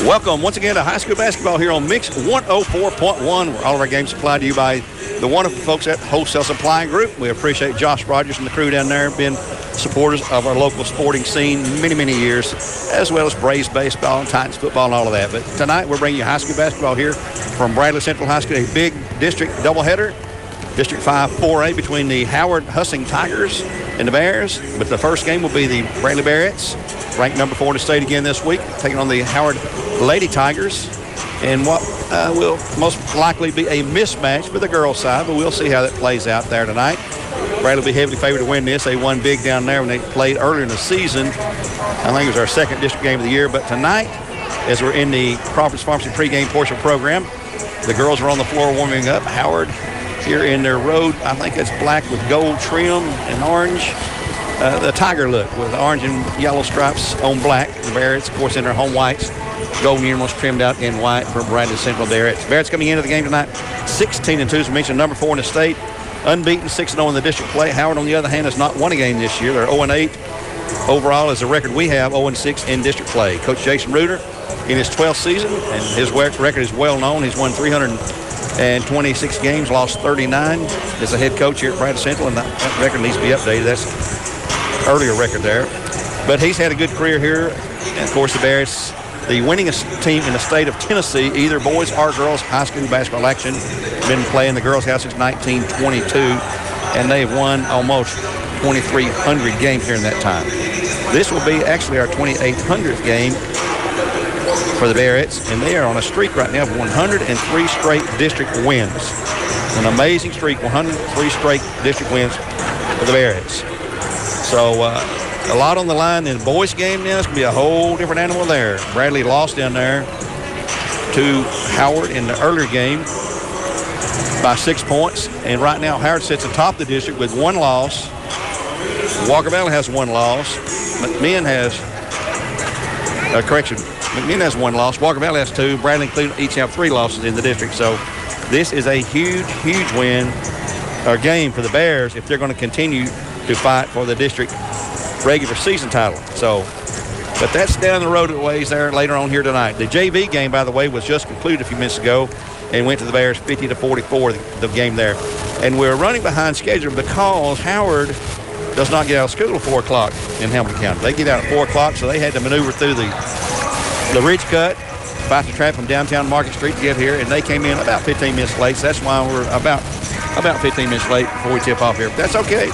Welcome once again to high school basketball here on Mix 104.1, where all of our games supplied to you by the wonderful folks at Wholesale Supply Group. We appreciate Josh Rogers and the crew down there being supporters of our local sporting scene many, many years, as well as Braves baseball and Titans football and all of that. But tonight we're bringing you high school basketball here from Bradley Central High School, a big district doubleheader. District 5 4A between the Howard Hustlin Tigers and the Bears. But the first game will be the Bradley Bearettes, ranked number 4 in the state again this week, taking on the Howard Lady Tigers. And what will most likely be a mismatch for the girls' side, but we'll see how that plays out there tonight. Bradley will be heavily favored to win this. They won big down there when they played earlier in the season. I think it was our second district game of the year. But tonight, as we're in the Crawford's Pharmacy pregame portion of the program, the girls are on the floor warming up. Howard here in their road, I think it's black with gold trim and orange. The Tiger look with orange and yellow stripes on black. The Bearettes, of course, in their home whites. Golden earrings trimmed out in white for Bradley Central Bearettes. Bearettes coming into the game tonight, 16-2, as we mentioned, number 4 in the state. Unbeaten, 6-0 in the district play. Howard, on the other hand, has not won a game this year. They're 0-8. Overall is the record we have, 0-6 in district play. Coach Jason Reuter in his 12th season, and his record is well known. He's won 326 games, lost 39 as a head coach here at Bradley Central, and that record needs to be updated. That's an earlier record there. But he's had a good career here. And, of course, the Bears, the winningest team in the state of Tennessee, either boys or girls high school basketball action. Been playing the girls' house since 1922, and they've won almost 2,300 games here in that time. This will be actually our 2,800th game for the Bearettes, and they are on a streak right now of 103 straight district wins. An amazing streak, 103 straight district wins for the Bearettes. So a lot on the line in the boys' game now. It's going to be a whole different animal there. Bradley lost down there to Howard in the earlier game by 6 points, and right now Howard sits atop the district with 1 loss. Walker Valley has 1 loss. McMinn has McMinn has 1 loss. Walker Valley has 2. Bradley and Cleveland each have 3 losses in the district. So this is a huge, huge win or game for the Bears if they're going to continue to fight for the district regular season title. So, but that's down the road a ways there later on here tonight. The JV game, by the way, was just concluded a few minutes ago and went to the Bears 50-44, the game there. And we're running behind schedule because Howard does not get out of school at 4 o'clock in Hamilton County. They get out at 4 o'clock, so they had to maneuver through the ridge cut, fight the traffic from downtown Market Street to get here, and they came in about 15 minutes late. So that's why we're about 15 minutes late before we tip off here. But that's okay.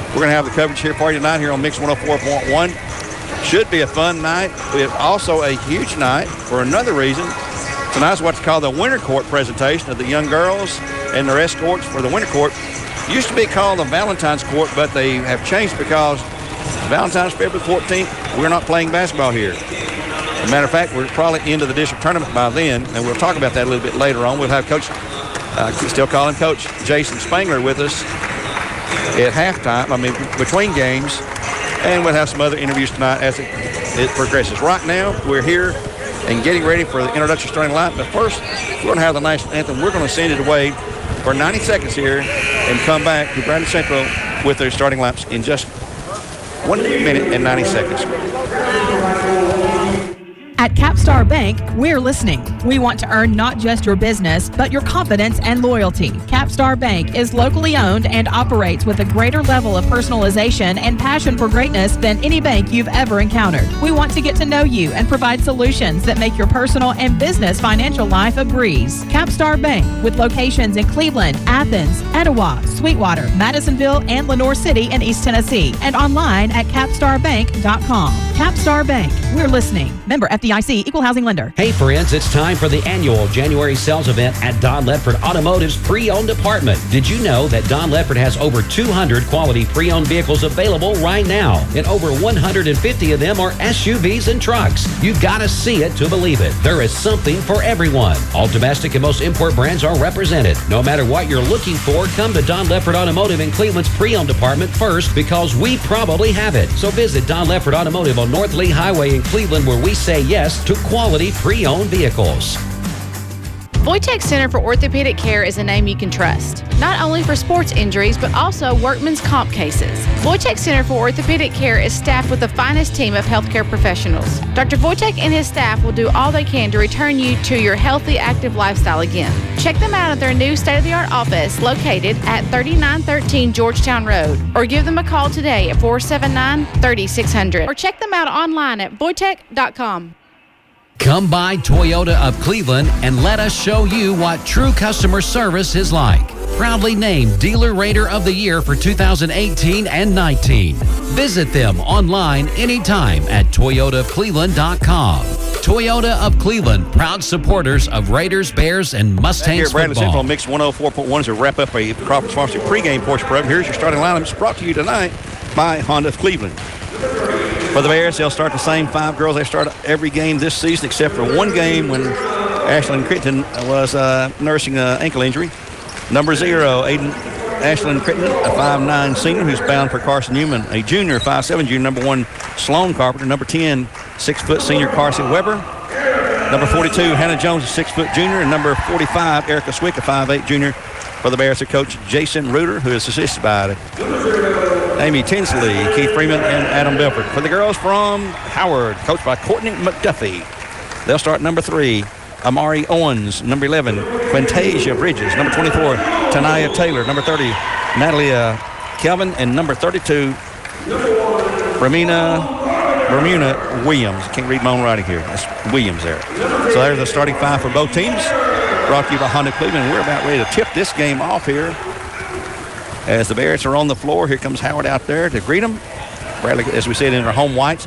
We're going to have the coverage here for you tonight here on Mix 104.1. Should be a fun night. It's also a huge night for another reason. Tonight's what's called the Winter Court presentation of the young girls and their escorts for the Winter Court. Used to be called the Valentine's Court, but they have changed because Valentine's February 14th, we're not playing basketball here. As a matter of fact, we're probably into the district tournament by then, and we'll talk about that a little bit later on. We'll have Coach, still calling Coach Jason Spangler with us at halftime, between games, and we'll have some other interviews tonight as it progresses. Right now, we're here and getting ready for the introduction starting line, but first, we're going to have the national anthem. We're going to send it away for 90 seconds here and come back to Bradley Central with their starting laps in just 1 minute and 90 seconds. At Capstar Bank, we're listening. We want to earn not just your business, but your confidence and loyalty. Capstar Bank is locally owned and operates with a greater level of personalization and passion for greatness than any bank you've ever encountered. We want to get to know you and provide solutions that make your personal and business financial life a breeze. Capstar Bank, with locations in Cleveland, Athens, Etowah, Sweetwater, Madisonville, and Lenoir City in East Tennessee, and online at capstarbank.com. Capstar Bank, we're listening. Member FDIC, Equal Housing Lender. Hey friends, it's time for the annual January sales event at Don Ledford Automotive's pre-owned department. Did you know that Don Ledford has over 200 quality pre-owned vehicles available right now, and over 150 of them are SUVs and trucks? You've got to see it to believe it. There is something for everyone. All domestic and most import brands are represented. No matter what you're looking for, come to Don Ledford Automotive in Cleveland's pre-owned department first, because we probably have it. So visit Don Ledford Automotive on North Lee Highway in Cleveland, where we say yes to quality pre-owned vehicles. Wojtek Center for Orthopedic Care is a name you can trust, not only for sports injuries, but also workman's comp cases. Wojtek Center for Orthopedic Care is staffed with the finest team of healthcare professionals. Dr. Wojtek and his staff will do all they can to return you to your healthy, active lifestyle again. Check them out at their new state-of-the-art office located at 3913 Georgetown Road, or give them a call today at 479-3600, or check them out online at wojtek.com. Come by Toyota of Cleveland and let us show you what true customer service is like. Proudly named Dealer Rater of the Year for 2018 and 19. Visit them online anytime at toyotaofcleveland.com. Toyota of Cleveland, proud supporters of Raiders, Bears, and Mustangs Bradley football. Central Mix 104.1 to wrap up a Crawford Varsity pregame portion program. Here's your starting lineup. It's brought to you tonight by Honda of Cleveland. For the Bears, they'll start the same 5 girls they start every game this season, except for one game when Ashlyn Crichton was nursing an ankle injury. Number 0, Ashlyn Crichton, a 5'9" senior who's bound for Carson Newman, a junior, 5'7" junior. Number 1, Sloan Carpenter. Number 10, 6' senior Carson Weber. Number 42, Hannah Jones, a 6' junior. And number 45, Erica Swick, a 5'8" junior. For the Bears, their coach Jason Reuter, who is assisted by Amy Tinsley, Keith Freeman, and Adam Belford. For the girls from Howard, coached by Courtney McDuffie. They'll start number 3, Amari Owens. Number 11, Quintasia Bridges. Number 24, Tanaya Taylor. Number 30, Natalia Kelvin. And number 32, Bermuna Williams. Can't read my own writing here. That's Williams there. So there's the starting 5 for both teams. Brought to you by Honda Cleveland. We're about ready to tip this game off here. As the Bears are on the floor, here comes Howard out there to greet them. Bradley, as we said, in our home whites.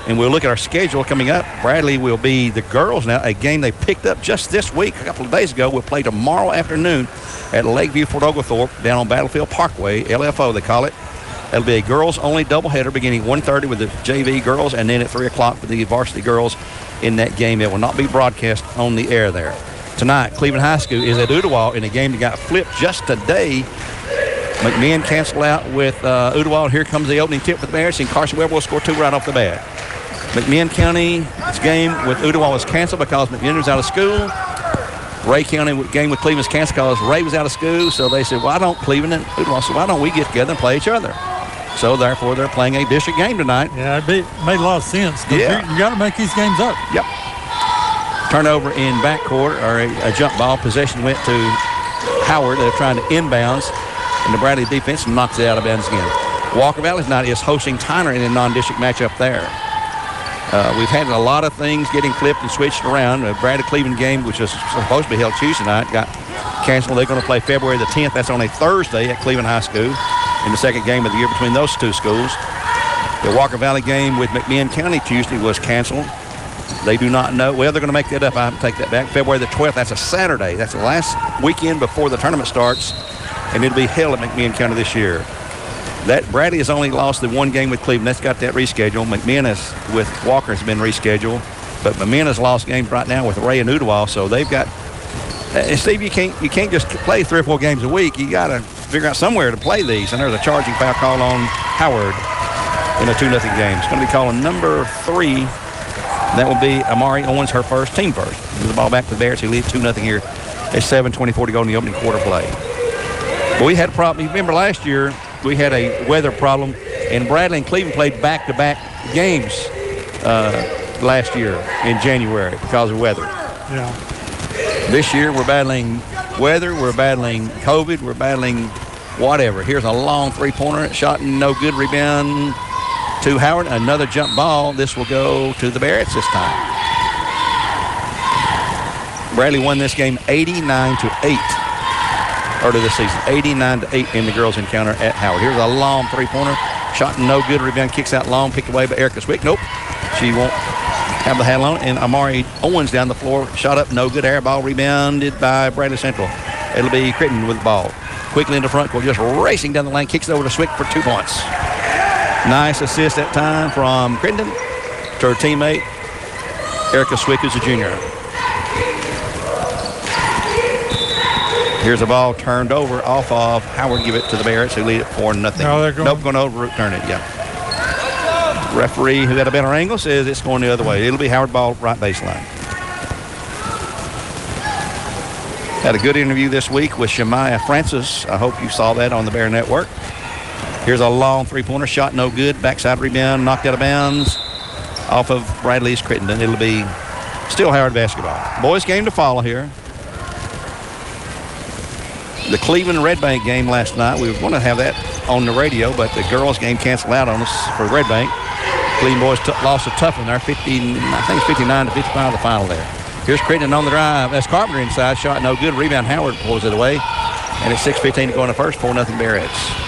And we'll look at our schedule coming up. Bradley will be the girls now, a game they picked up just this week, a couple of days ago. We'll play tomorrow afternoon at Lakeview, Fort Oglethorpe, down on Battlefield Parkway, LFO they call it. It'll be a girls-only doubleheader beginning 1:30 with the JV girls, and then at 3 o'clock for the varsity girls in that game. It will not be broadcast on the air there. Tonight, Cleveland High School is at Ooltewah in a game that got flipped just today. McMinn canceled out with Ooltewah. Here comes the opening tip for the Bears, and Carson Webb will score 2 right off the bat. McMinn County's game with Ooltewah was canceled because McMinn was out of school. Ray County game with Cleveland was canceled because Ray was out of school. So they said, why don't Cleveland and Ooltewah said, why don't we get together and play each other? So therefore, they're playing a district game tonight. Yeah, it made a lot of sense. Yeah. You got to make these games up. Yep. Turnover in backcourt, or a jump ball. Possession went to Howard. They're trying to inbounds, and the Bradley defense knocks it out of bounds again. Walker Valley tonight is hosting Tyner in a non-district matchup there. We've had a lot of things getting flipped and switched around. The Bradley Cleveland game, which was supposed to be held Tuesday night, got canceled. They're going to play February the 10th. That's on a Thursday at Cleveland High School in the second game of the year between those two schools. The Walker Valley game with McMinn County Tuesday was canceled. They do not know. Well, they're going to make that up. I have to take that back. February the 12th, that's a Saturday. That's the last weekend before the tournament starts, and it'll be held at McMinn County this year. That Bradley has only lost the one game with Cleveland. That's got that rescheduled. McMinn with Walker has been rescheduled, but McMinn has lost games right now with Ray and Ooltewah. So they've got. Steve, you can't just play 3 or 4 games a week. You got to figure out somewhere to play these. And there's a charging foul call on Howard in a 2-0 game. It's going to be calling number 3. That will be Amari Owens, her first, team first. Give the ball back to the Bears, who lead 2-0 here. It's 7:24 to go in the opening quarter play. But we had a problem. You remember last year we had a weather problem, and Bradley and Cleveland played back-to-back games last year in January because of weather. Yeah. This year we're battling weather, we're battling COVID, we're battling whatever. Here's a long 3-pointer, shot no good, rebound to Howard. Another jump ball. This will go to the Bearettes this time. Bradley won this game 89-8 early this season. 89-8 in the girls' encounter at Howard. Here's a long 3-pointer, shot no good, rebound, kicks out long, picked away by Erica Swick. Nope, she won't have the handle on it. And Amari Owens down the floor, shot up, no good, air ball, rebounded by Bradley Central. It'll be Crichton with the ball. Quickly into front court, just racing down the lane, kicks it over to Swick for 2 points. Nice assist that time from Crichton to her teammate, Erica Swick, who's a junior. Here's the ball turned over off of Howard. Give it to the Bearettes, who lead it 4-0. No, they're going. Nope, going to overturn it, yeah. Referee, who had a better angle, says it's going the other way. It'll be Howard ball right baseline. Had a good interview this week with Shemaiah Francis. I hope you saw that on the Bear Network. Here's a long three-pointer shot, no good. Backside rebound, knocked out of bounds off of Bradley's Crittenden. It'll be still Howard basketball. Boys game to follow here. The Cleveland Red Bank game last night, we were going to have that on the radio, but the girls game canceled out on us for Red Bank. Cleveland boys lost a tough one there, 59 to 55 the final there. Here's Crittenden on the drive. That's Carpenter inside, shot no good. Rebound, Howard pulls it away. And it's 6:15 to go in the first, 4-0 Bearettes.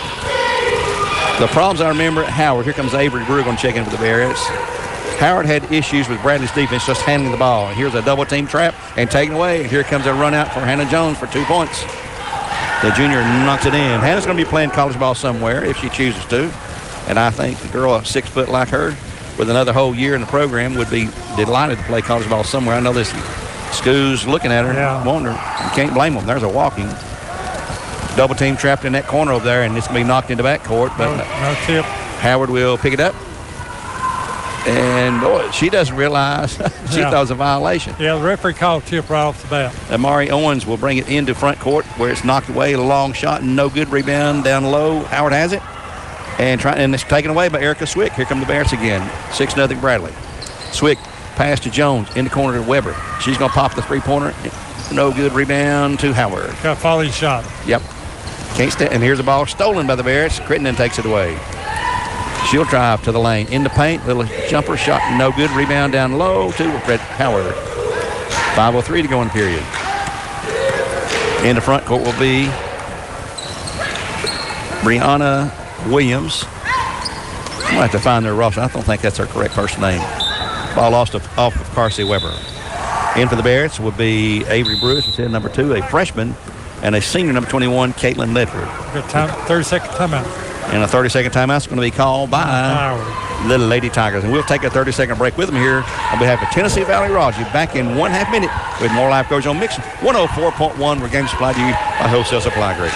The problems I remember at Howard, here comes Avery Brewer going to check in for the Bearettes. Howard had issues with Bradley's defense just handling the ball. And here's a double team trap and taken away. And here comes a run out for Hannah Jones for 2 points. The junior knocks it in. Hannah's going to be playing college ball somewhere if she chooses to. And I think the girl 6 foot like her with another whole year in the program would be delighted to play college ball somewhere. I know this school's looking at her and wonder. You can't blame them. There's a walking. Double team trapped in that corner over there, and it's going to be knocked into backcourt. But no tip. Howard will pick it up. And, boy, she doesn't realize she thought it was a violation. Yeah, the referee called tip right off the bat. Amari Owens will bring it into front court where it's knocked away. A long shot, no good. Rebound down low. Howard has it. And it's taken away by Erica Swick. Here come the Bears again. 6-0 Bradley. Swick pass to Jones in the corner to Weber. She's going to pop the three-pointer. No good. Rebound to Howard. Got a falling shot. Yep. Can't stand. And here's the ball stolen by the Bears. Crittenden takes it away. She'll drive to the lane. In the paint. Little jumper shot. No good. Rebound down low to Howard. 5:03 to go in the period. In the front court will be Brianna Williams. I'm going to have to find their roster. I don't think that's her correct first name. Ball lost off of Carsey Weber. In for the Bears will be Avery Bruce, who's in number 2, a freshman, and a senior, number 21, Caitlin Ledford. Good time, 30-second timeout. And a 30-second timeout is going to be called by Little Lady Tigers. And we'll take a 30-second break with them here on behalf of Tennessee Valley Raji. Back in 1/2 minute with more live coverage on Mix 104.1, where games supplied to you by Wholesale Supply Group.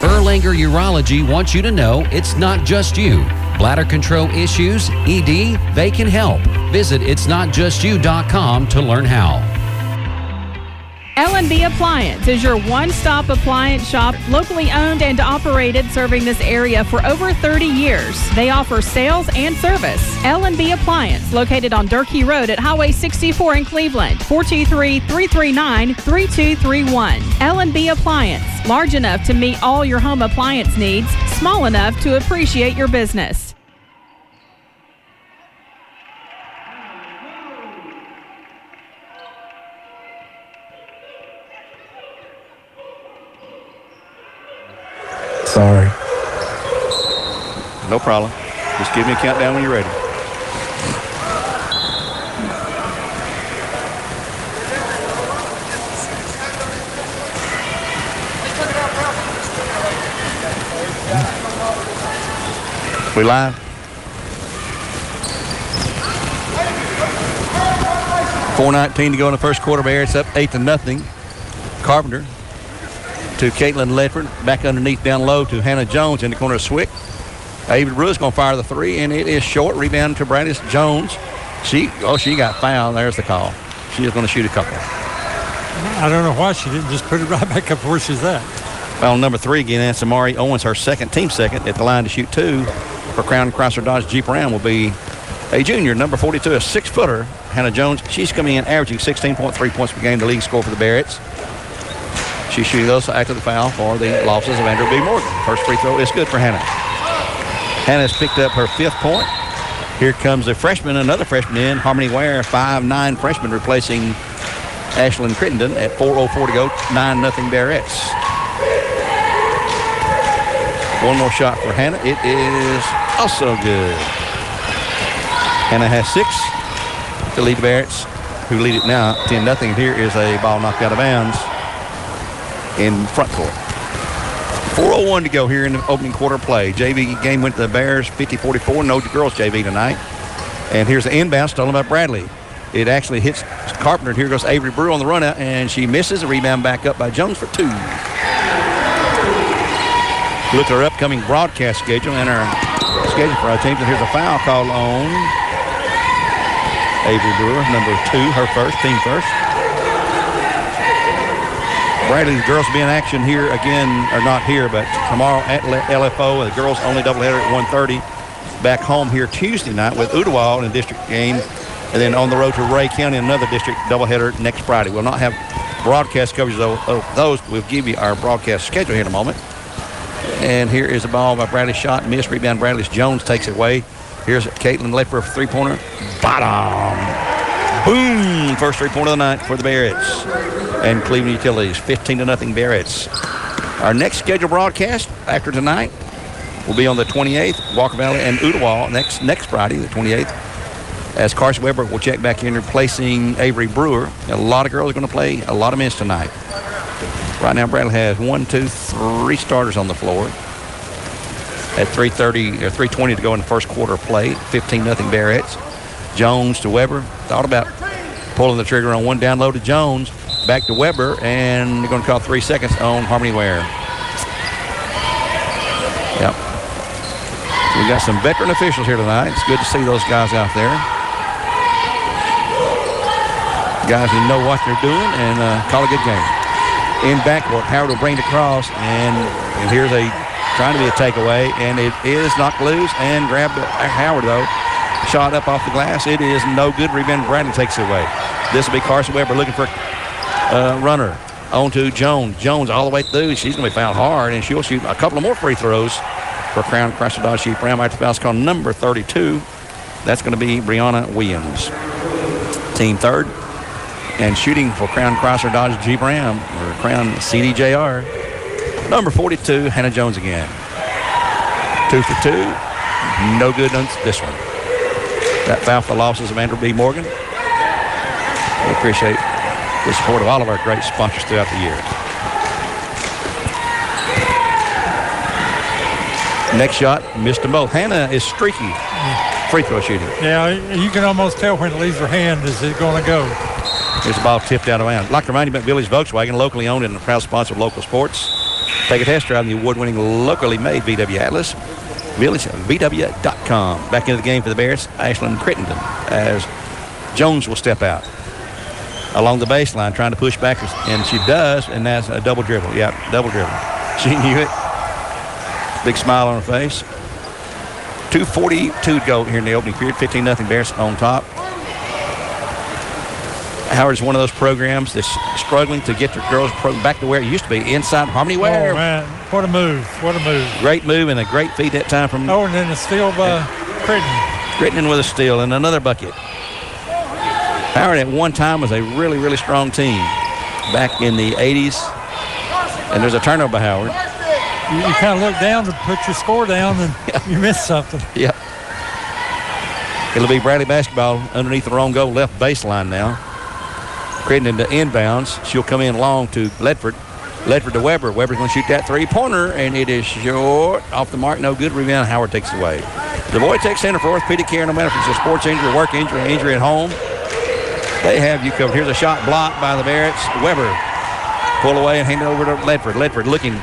Erlanger Urology wants you to know it's not just you. Bladder control issues, ED, they can help. Visit itsnotjustyou.com to learn how. L&B Appliance is your one-stop appliance shop, locally owned and operated, serving this area for over 30 years. They offer sales and service. L&B Appliance, located on Durkee Road at Highway 64 in Cleveland, 423-339-3231. L&B Appliance, large enough to meet all your home appliance needs, small enough to appreciate your business. Sorry. No problem. Just give me a countdown when you're ready. We live? .419 to go in the first quarter. Bears up 8-0. Carpenter to Caitlin Ledford, back underneath down low to Hannah Jones in the corner of Swick. Avery Brew's going to fire the three, and it is short. Rebound to Bradis Jones. She got fouled. There's the call. She is going to shoot a couple. I don't know why she didn't just put it right back up where she's at. Well, number 3 again, that's Amari Owens, her team second at the line to shoot 2 for Crown Chrysler Dodge Jeep Ram will be a junior, number 42, a 6-footer, Hannah Jones. She's coming in averaging 16.3 points per game, the league score for the Bearettes. She's shooting those after the foul for the losses of Andrew B. Morgan. First free throw is good for Hannah. Hannah's picked up her 5th point. Here comes a freshman, another freshman in, Harmony Ware, 5'9" freshman, replacing Ashlyn Crittenden at 4:04 to go, 9-0 Bearettes. One more shot for Hannah. It is also good. Hannah has 6 to lead the Bearettes, who lead it now 10-0. Here is a ball knocked out of bounds in front court. 4:01 to go here in the opening quarter play. JV game went to the Bears 50-44. No girls JV tonight. And here's the inbound stolen by Bradley. It actually hits Carpenter. Here goes Avery Brewer on the run out, and she misses. A rebound back up by Jones for 2. Look at our upcoming broadcast schedule and our schedule for our teams. And here's a foul call on Avery Brewer, number 2, her first, team first. Bradley girls will be in action here again, or not here, but tomorrow at LFO. The girls only doubleheader at 1:30. Back home here Tuesday night with Ooltewah in a district game. And then on the road to Ray County, another district doubleheader next Friday. We'll not have broadcast coverage of those. We'll give you our broadcast schedule here in a moment. And here is the ball by Bradley. Shot, missed, rebound. Bradley Jones takes it away. Here's Caitlin Ledford for three-pointer. Bottom. Boom! First three-pointer of the night for the Bearettes. And Cleveland Utilities, 15-0 Bearettes. Our next scheduled broadcast after tonight will be on the 28th, Walker Valley and Ooltewah next Friday, the 28th. As Carson Weber will check back in, replacing Avery Brewer. A lot of girls are going to play a lot of minutes tonight. Right now, Bradley has 3 starters on the floor. At 3:30 or 3:20 to go in the first quarter of play, 15-0 Bearettes. Jones to Weber. Thought about pulling the trigger on one down low to Jones. Back to Weber, and they're going to call 3 seconds on Harmony Ware. Yep. We got some veteran officials here tonight. It's good to see those guys out there. Guys who know what they're doing and call a good game. In backcourt, Howard will bring it across, and here's trying to be a takeaway, and it is knocked loose and grabbed Howard, though. Shot up off the glass. It is no good. Rebound. Bradley takes it away. This will be Carson Weber looking for runner. On to Jones. Jones all the way through. She's going to be fouled hard, and she'll shoot a couple of more free throws for Crown Chrysler Dodge Jeep Ram. After foul call number 32. That's going to be Brianna Williams. Team third. And shooting for Crown Chrysler Dodge Jeep Ram, or Crown CDJR, number 42, Hannah Jones again. 2 for 2. No good on this one. That foul for the losses of Andrew B. Morgan. We appreciate the support of all of our great sponsors throughout the year. Next shot, missed them both. Hannah is streaky free throw shooting. Yeah, you can almost tell when it leaves her hand, is it going to go? Here's the ball tipped out of bounds. I'd like to remind you about Billy's Volkswagen, locally owned and a proud sponsor of local sports. Take a test drive in the award-winning, locally made VW Atlas. Billy's VW.com. Back into the game for the Bears, Ashlyn Crittenden, as Jones will step out along the baseline, trying to push back, and she does, and that's a double dribble. Yeah, double dribble. She knew it. Big smile on her face. 2:42 to go here in the opening period. 15-0 Bears on top. Howard is one of those programs that's struggling to get their girls back to where it used to be, inside Harmony Ware. Oh, man. What a move. What a move. Great move and a great feed that time from... Oh, and then a steal by Crittenden. Crittenden with a steal and another bucket. Howard at one time was a really, really strong team back in the 80s. And there's a turnover by Howard. You kind of look down to put your score down and you miss something. Yeah. It'll be Bradley basketball underneath the wrong goal, left baseline now. Crittenden to inbounds. She'll come in long to Ledford. Ledford to Weber. Weber's going to shoot that three-pointer, and it is short. Off the mark, no good. Rebound. Howard takes it away. The Wojtek Center for Orthopedic Care, no matter if it's a sports injury, work injury, injury at home, they have you covered. Here's a shot blocked by the Bearettes. Weber pull away and hand it over to Ledford. Ledford looking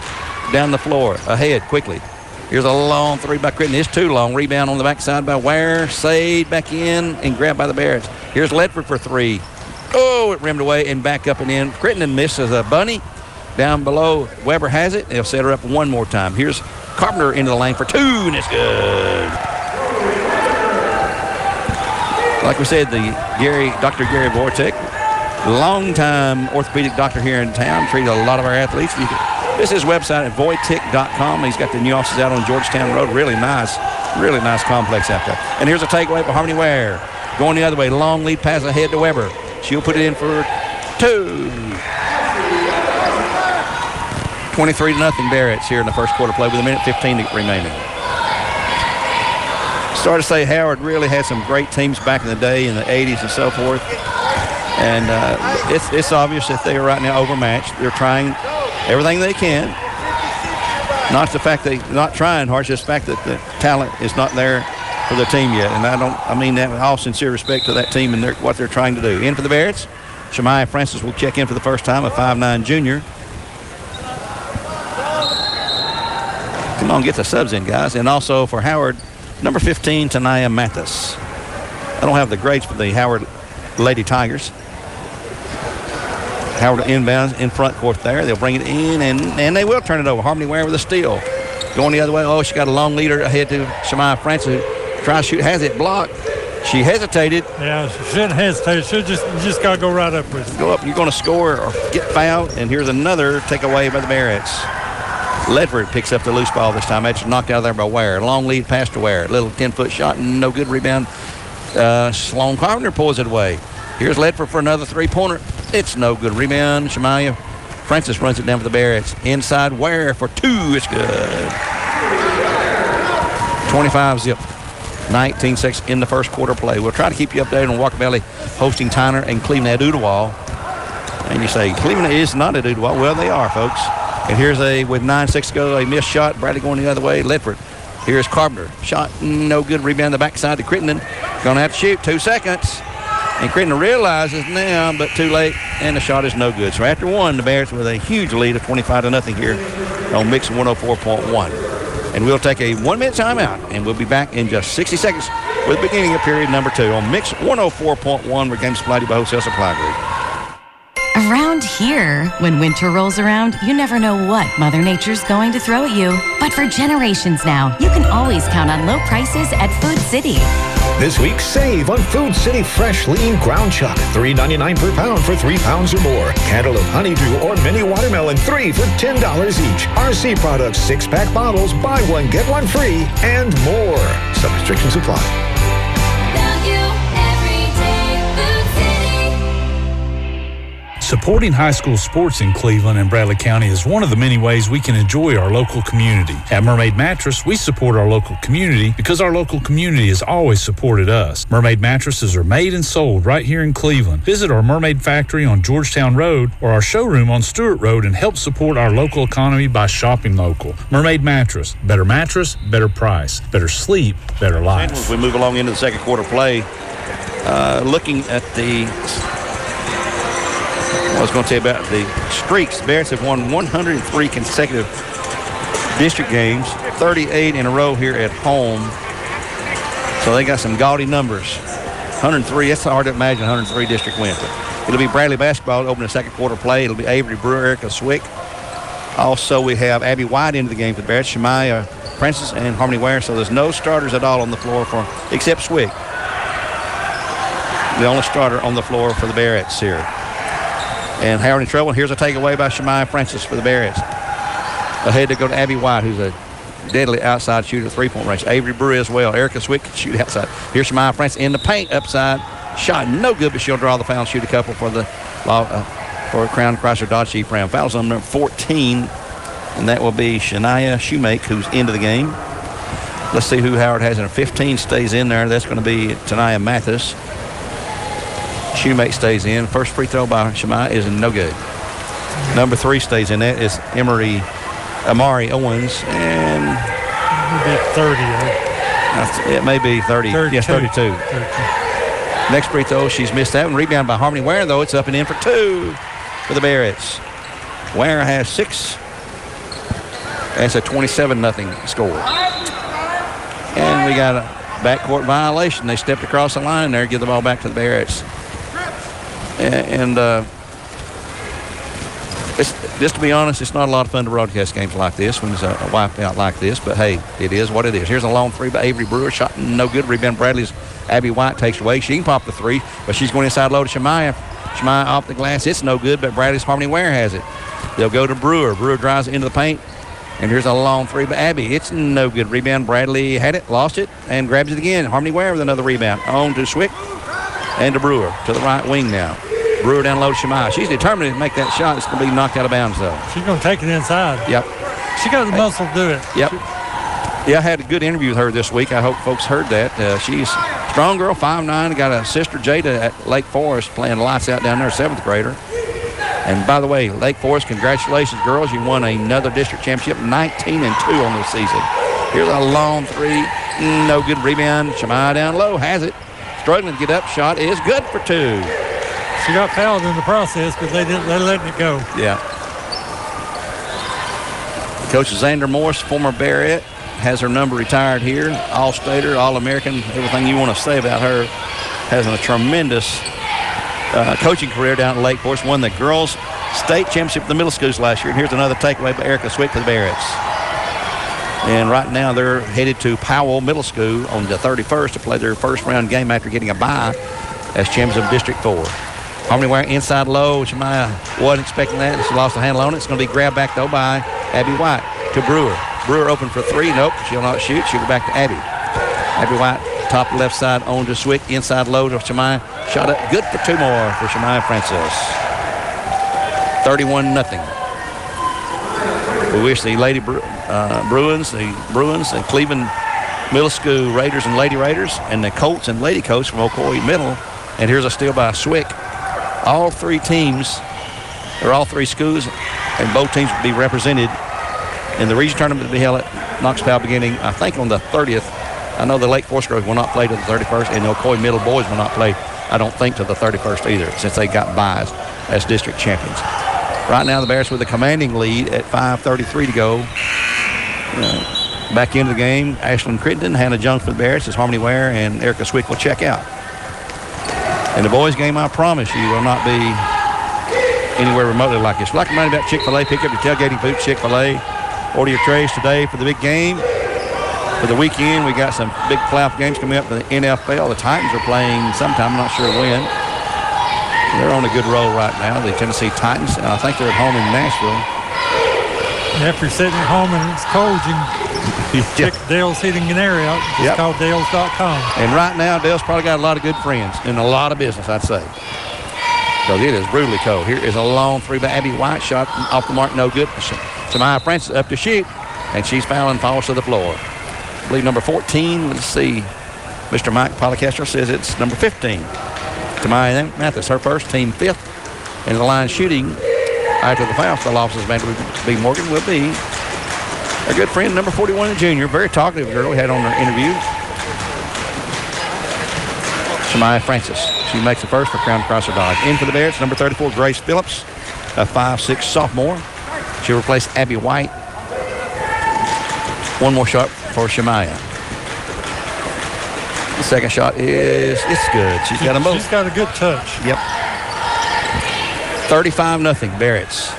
down the floor, ahead quickly. Here's a long three by Crittenden. It's too long. Rebound on the backside by Ware. Saved back in and grabbed by the Bearettes. Here's Ledford for three. Oh, it rimmed away and back up and in. Crittenden misses a bunny. Down below, Weber has it. They'll set her up one more time. Here's Carpenter into the lane for two, and it's good. Like we said, Dr. Gary Vortek, longtime orthopedic doctor here in town, treated a lot of our athletes. This is his website at voitic.com. He's got the new offices out on Georgetown Road. Really nice complex out there. And here's a takeaway for Harmony Ware. Going the other way, long lead pass ahead to Weber. She'll put it in for two. 23-0 Bearettes here in the first quarter play with 1:15 remaining. Started to say Howard really had some great teams back in the day in the 80s and so forth. And it's obvious that they are right now overmatched. They're trying everything they can. Not the fact they're not trying hard, it's just the fact that the talent is not there for the team yet. And I mean that with all sincere respect to that team and what they're trying to do. In for the Bearettes, Shemaiah Francis will check in for the first time, a 5'9" junior. Come on, get the subs in, guys. And also for Howard, number 15, Tanaya Mathis. I don't have the grades for the Howard Lady Tigers. Howard inbounds in front court there. They'll bring it in, and they will turn it over. Harmony Ware with a steal. Going the other way. Oh, she got a long leader ahead to Shemaya Francis, who tries to shoot, has it blocked. She hesitated. Yeah, she shouldn't hesitate. She just got to go right up with it. Go up, you're going to score or get fouled, and here's another takeaway by the Bearettes. Ledford picks up the loose ball this time. That's knocked out of there by Ware. Long lead pass to Ware. Little 10-foot shot, no good rebound. Sloan Carpenter pulls it away. Here's Ledford for another three-pointer. It's no good rebound. Shemaya Francis runs it down for the Bearettes. Inside Ware for two. It's good. 25-zip. 19 seconds in the first quarter play. We'll try to keep you updated on Walker Valley hosting Tyner and Cleveland at Ooltewah. And you say, Cleveland is not at Ooltewah. Well, they are, folks. And here's with 9 seconds to go, a missed shot. Bradley going the other way. Ledford. Here's Carpenter. Shot, no good. Rebound the backside to Crittenden. Going to have to shoot. 2 seconds. And Crittenden realizes now, but too late, and the shot is no good. So after one, the Bears with a huge lead of 25-0 here on Mix 104.1. And we'll take a 1-minute timeout, and we'll be back in just 60 seconds with the beginning of period number 2 on Mix 104.1, where games supplied by Wholesale Supply Group. Around here, when winter rolls around, you never know what Mother Nature's going to throw at you. But for generations now, you can always count on low prices at Food City. This week, save on Food City Fresh Lean Ground Chuck, $3.99 per pound for 3 pounds or more. Cantaloupe Honeydew or Mini Watermelon, 3 for $10 each. RC Products 6-pack bottles, buy one, get one free, and more. Some restrictions apply. Supporting high school sports in Cleveland and Bradley County is one of the many ways we can enjoy our local community. At Mermaid Mattress, we support our local community because our local community has always supported us. Mermaid mattresses are made and sold right here in Cleveland. Visit our Mermaid factory on Georgetown Road or our showroom on Stewart Road and help support our local economy by shopping local. Mermaid Mattress. Better mattress, better price. Better sleep, better life. As we move along into the second quarter play, looking at the... I was going to tell you about the streaks. The Bears have won 103 consecutive district games, 38 in a row here at home. So they got some gaudy numbers. 103, that's hard to imagine 103 district wins. But it'll be Bradley basketball to open the second quarter play. It'll be Avery Brewer, Erica Swick. Also, we have Abby White into the game for the Bears, Shemaya Francis, and Harmony Ware. So there's no starters at all on the floor except Swick. The only starter on the floor for the Bearettes here. And Howard in trouble. Here's a takeaway by Shemaya Francis for the Bearettes. Ahead to go to Abby White, who's a deadly outside shooter, 3-point range. Avery Brewer as well. Erica Swick can shoot outside. Here's Shemaya Francis in the paint upside. Shot no good, but she'll draw the foul and shoot a couple for the for Crown Chrysler Dodge Jeep Ram. Foul's on number 14, and that will be Shania Shoemake, who's into the game. Let's see who Howard has in. 15 stays in there. That's going to be Tania Mathis. Shoemake stays in. First free throw by Shemaya is no good. Number 3 stays in. That is Amari Owens. And it may be 30. It may be 30. Yes, 32. Next free throw, she's missed that one. Rebound by Harmony Ware, though. It's up and in for 2 for the Bearettes. Ware has 6. That's a 27-0 score. And we got a backcourt violation. They stepped across the line there, give the ball back to the Bearettes. And it's, just to be honest, it's not a lot of fun to broadcast games like this when there's a wipeout like this. But, hey, it is what it is. Here's a long 3 by Avery Brewer. Shot no good. Rebound Bradley's Abby White takes it away. She can pop the 3, but she's going inside low to Shemaya. Shemaya off the glass. It's no good, but Bradley's Harmony Ware has it. They'll go to Brewer. Brewer drives it into the paint. And here's a long 3 by Abby. It's no good. Rebound. Bradley had it, lost it, and grabs it again. Harmony Ware with another rebound. On to Swick and to Brewer to the right wing now. Brewer down low to Shemaya. She's determined to make that shot. It's going to be knocked out of bounds, though. She's going to take it inside. Yep. She got the muscle to do it. Yep. Yeah, I had a good interview with her this week. I hope folks heard that. She's a strong girl, 5'9". Got a sister, Jada, at Lake Forest playing lights out down there, 7th grader. And by the way, Lake Forest, congratulations, girls. You won another district championship, 19-2 on this season. Here's a long 3. No good rebound. Shemaya down low, has it. Struggling to get up. Shot is good for 2. She got fouled in the process, but they letting it go. Yeah. Coach Xander Morse, former Bearette, has her number retired here. All-Stater, All-American, everything you want to say about her. Has a tremendous coaching career down at Lake Forest. Won the girls' state championship for the middle schools last year. And here's another takeaway by Erica Swick for the Bearettes. And right now they're headed to Powell Middle School on the 31st to play their first round game after getting a bye as champions of District 4. Harmony Ware inside low. Shemaya wasn't expecting that. She lost the handle on it. It's going to be grabbed back, though, by Abby White to Brewer. Brewer open for three. Nope, she'll not shoot. She'll go back to Abby. Abby White, top left side on to Swick. Inside low to Shemaya. Shot up good for two more for Shemaya Francis. 31-0. We wish the Lady Bruins, the Cleveland Middle School Raiders and Lady Raiders, and the Colts and Lady Colts from Ocoee Middle. And here's a steal by Swick. All three teams, or all three schools, and both teams will be represented in the region tournament to be held at Knox Powell beginning, I think, on the 30th. I know the Lake Forest girls will not play till the 31st, and the Ocoee Middle boys will not play, I don't think, till the 31st either, since they got buys as district champions. Right now, the Bears with a commanding lead at 5:33 to go. Back into the game, Ashlyn Crittenden, Hannah Jones for the Bears, as Harmony Ware and Erica Swick will check out. And the boys' game, I promise you, will not be anywhere remotely like this. Like reminding about Chick-fil-A, pick up your tailgating food, Chick-fil-A. Order your trays today for the big game. For the weekend, we got some big playoff games coming up for the NFL. The Titans are playing sometime, I'm not sure when. They're on a good roll right now, the Tennessee Titans. I think they're at home in Nashville. And if you're sitting at home and it's cold, you can check Dale's Heating and Air out. It's called Dales.com. And right now, Dale's probably got a lot of good friends and a lot of business, I'd say. Because it is brutally cold. Here is a long three by Abby White. Shot off the mark, no good. Shemaya Francis up to shoot. And she's fouling, falls to the floor. I believe number 14, let's see. Mr. Mike Policastro says it's number 15. Tamaya Mathis, her first, team fifth. And the line shooting after the foul for the losses of B. Morgan will be our good friend, number 41, the junior. Very talkative girl we had on her interview. Shemaya Francis. She makes the first for Crown Crosser Dodge. In for the Bears, number 34, Grace Phillips, a 5'6" sophomore. She'll replace Abby White. One more shot for Shemaya. The second shot it's good. She's got them both. She's got a good touch. Yep. 35-0 Bearettes.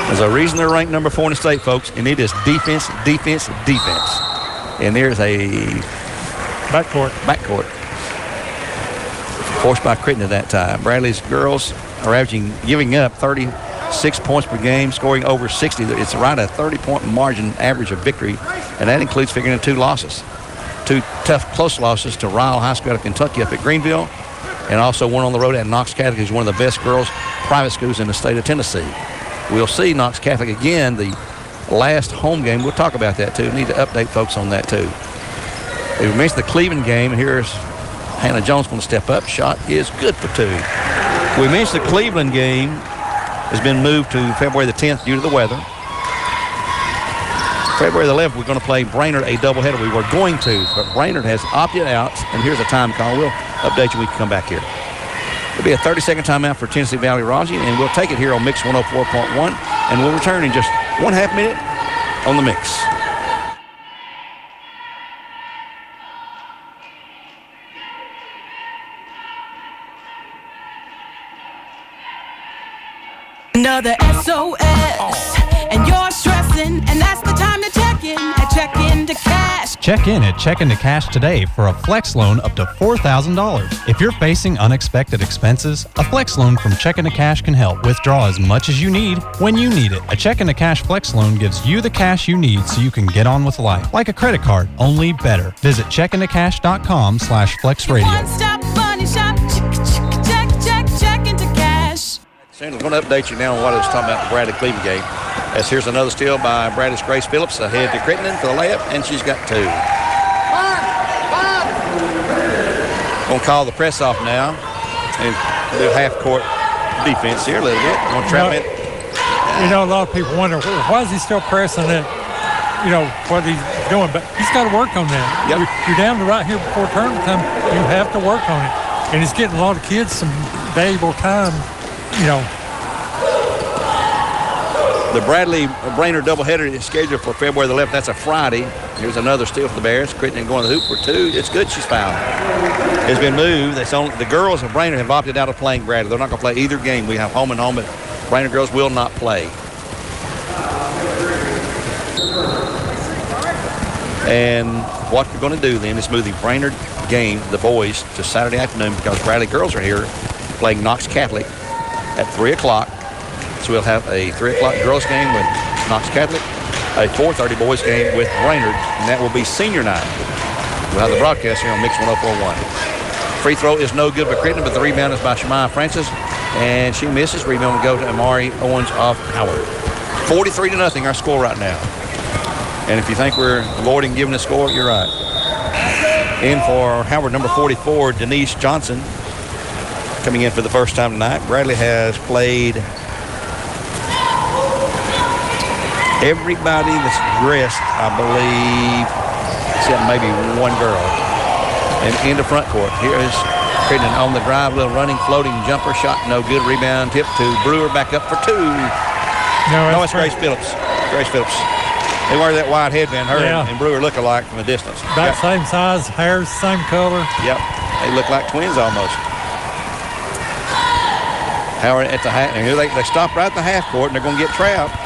There's a reason they're ranked number 4 in the state, folks, and it is defense, defense, defense. And there's a backcourt. Forced by Crittenden at that time. Bradley's girls are giving up 36 points per game, scoring over 60. It's right at a 30-point margin average of victory, and that includes figuring in 2 losses. 2 tough, close losses to Ryle High School out of Kentucky up at Greenville, and also one on the road at Knox Catholic, who's one of the best girls' private schools in the state of Tennessee. We'll see Knox Catholic again the last home game. We'll talk about that, too. We need to update folks on that, too. We mentioned the Cleveland game, and here's Hannah Jones going to step up. Shot is good for 2. We mentioned the Cleveland game has been moved to February the 10th due to the weather. February the 11th, we're going to play Brainerd a doubleheader. We were going to, but Brainerd has opted out, and here's a time call. We'll update you when we can come back here. It'll be a 30-second timeout for Tennessee Valley Raji, and we'll take it here on Mix 104.1, and we'll return in just 1/2 minute on the Mix. Another SOS, and you're stressing, and that's the time to check in at Check In to Cash. Check in at Check In to Cash today for a flex loan up to $4,000. If you're facing unexpected expenses, a flex loan from Check In to Cash can help withdraw as much as you need when you need it. A Check In to Cash flex loan gives you the cash you need so you can get on with life. Like a credit card, only better. Visit checkintocash.com/flexradio. One-stop money shop, check into cash. I'm going to update you now on what I was talking about the Bradley Cleveland game. As here's another steal by Bradley's Grace Phillips ahead to Crittenden for the layup, and she's got 2. Going to call the press off now and do half-court defense here a little bit. Going to trap it. You know, a lot of people wonder, why is he still pressing it? You know, what he's doing, but he's got to work on that. Yep. You're down to right here before tournament time. You have to work on it. And he's getting a lot of kids some valuable time, you know. The Bradley-Brainerd doubleheader is scheduled for February the 11th. That's a Friday. Here's another steal for the Bears. Crittenden going to the hoop for 2. It's good. She's fouled. It's been moved. The girls of Brainerd have opted out of playing Bradley. They're not going to play either game. We have home and home, but Brainerd girls will not play. And what we're going to do then is move the Brainerd game, the boys, to Saturday afternoon because Bradley girls are here playing Knox Catholic at 3 o'clock. So we'll have a 3 o'clock girls game with Knox Catholic, a 4:30 boys game with Brainerd, and that will be senior night. We'll have the broadcast here on Mix 104.1. Free throw is no good by Crittenden, but the rebound is by Shemaya Francis, and she misses. Rebound will go to Amari Owens of Howard. 43-0 our score right now. And if you think we're avoiding giving a score, you're right. In for Howard, number 44, Denise Johnson, coming in for the first time tonight. Bradley has played everybody that's dressed, I believe, except maybe one girl. And in the front court, here is Crittenden on the drive, little running, floating jumper shot, no good. Rebound tip to Brewer, back up for 2. No, it's Grace Phillips. Grace Phillips. They wear that wide headband, her and Brewer look alike from a distance. About same size, hair's same color. Yep, they look like twins almost. Howard at the half, and here they stop right at the half court, and they're going to get trapped.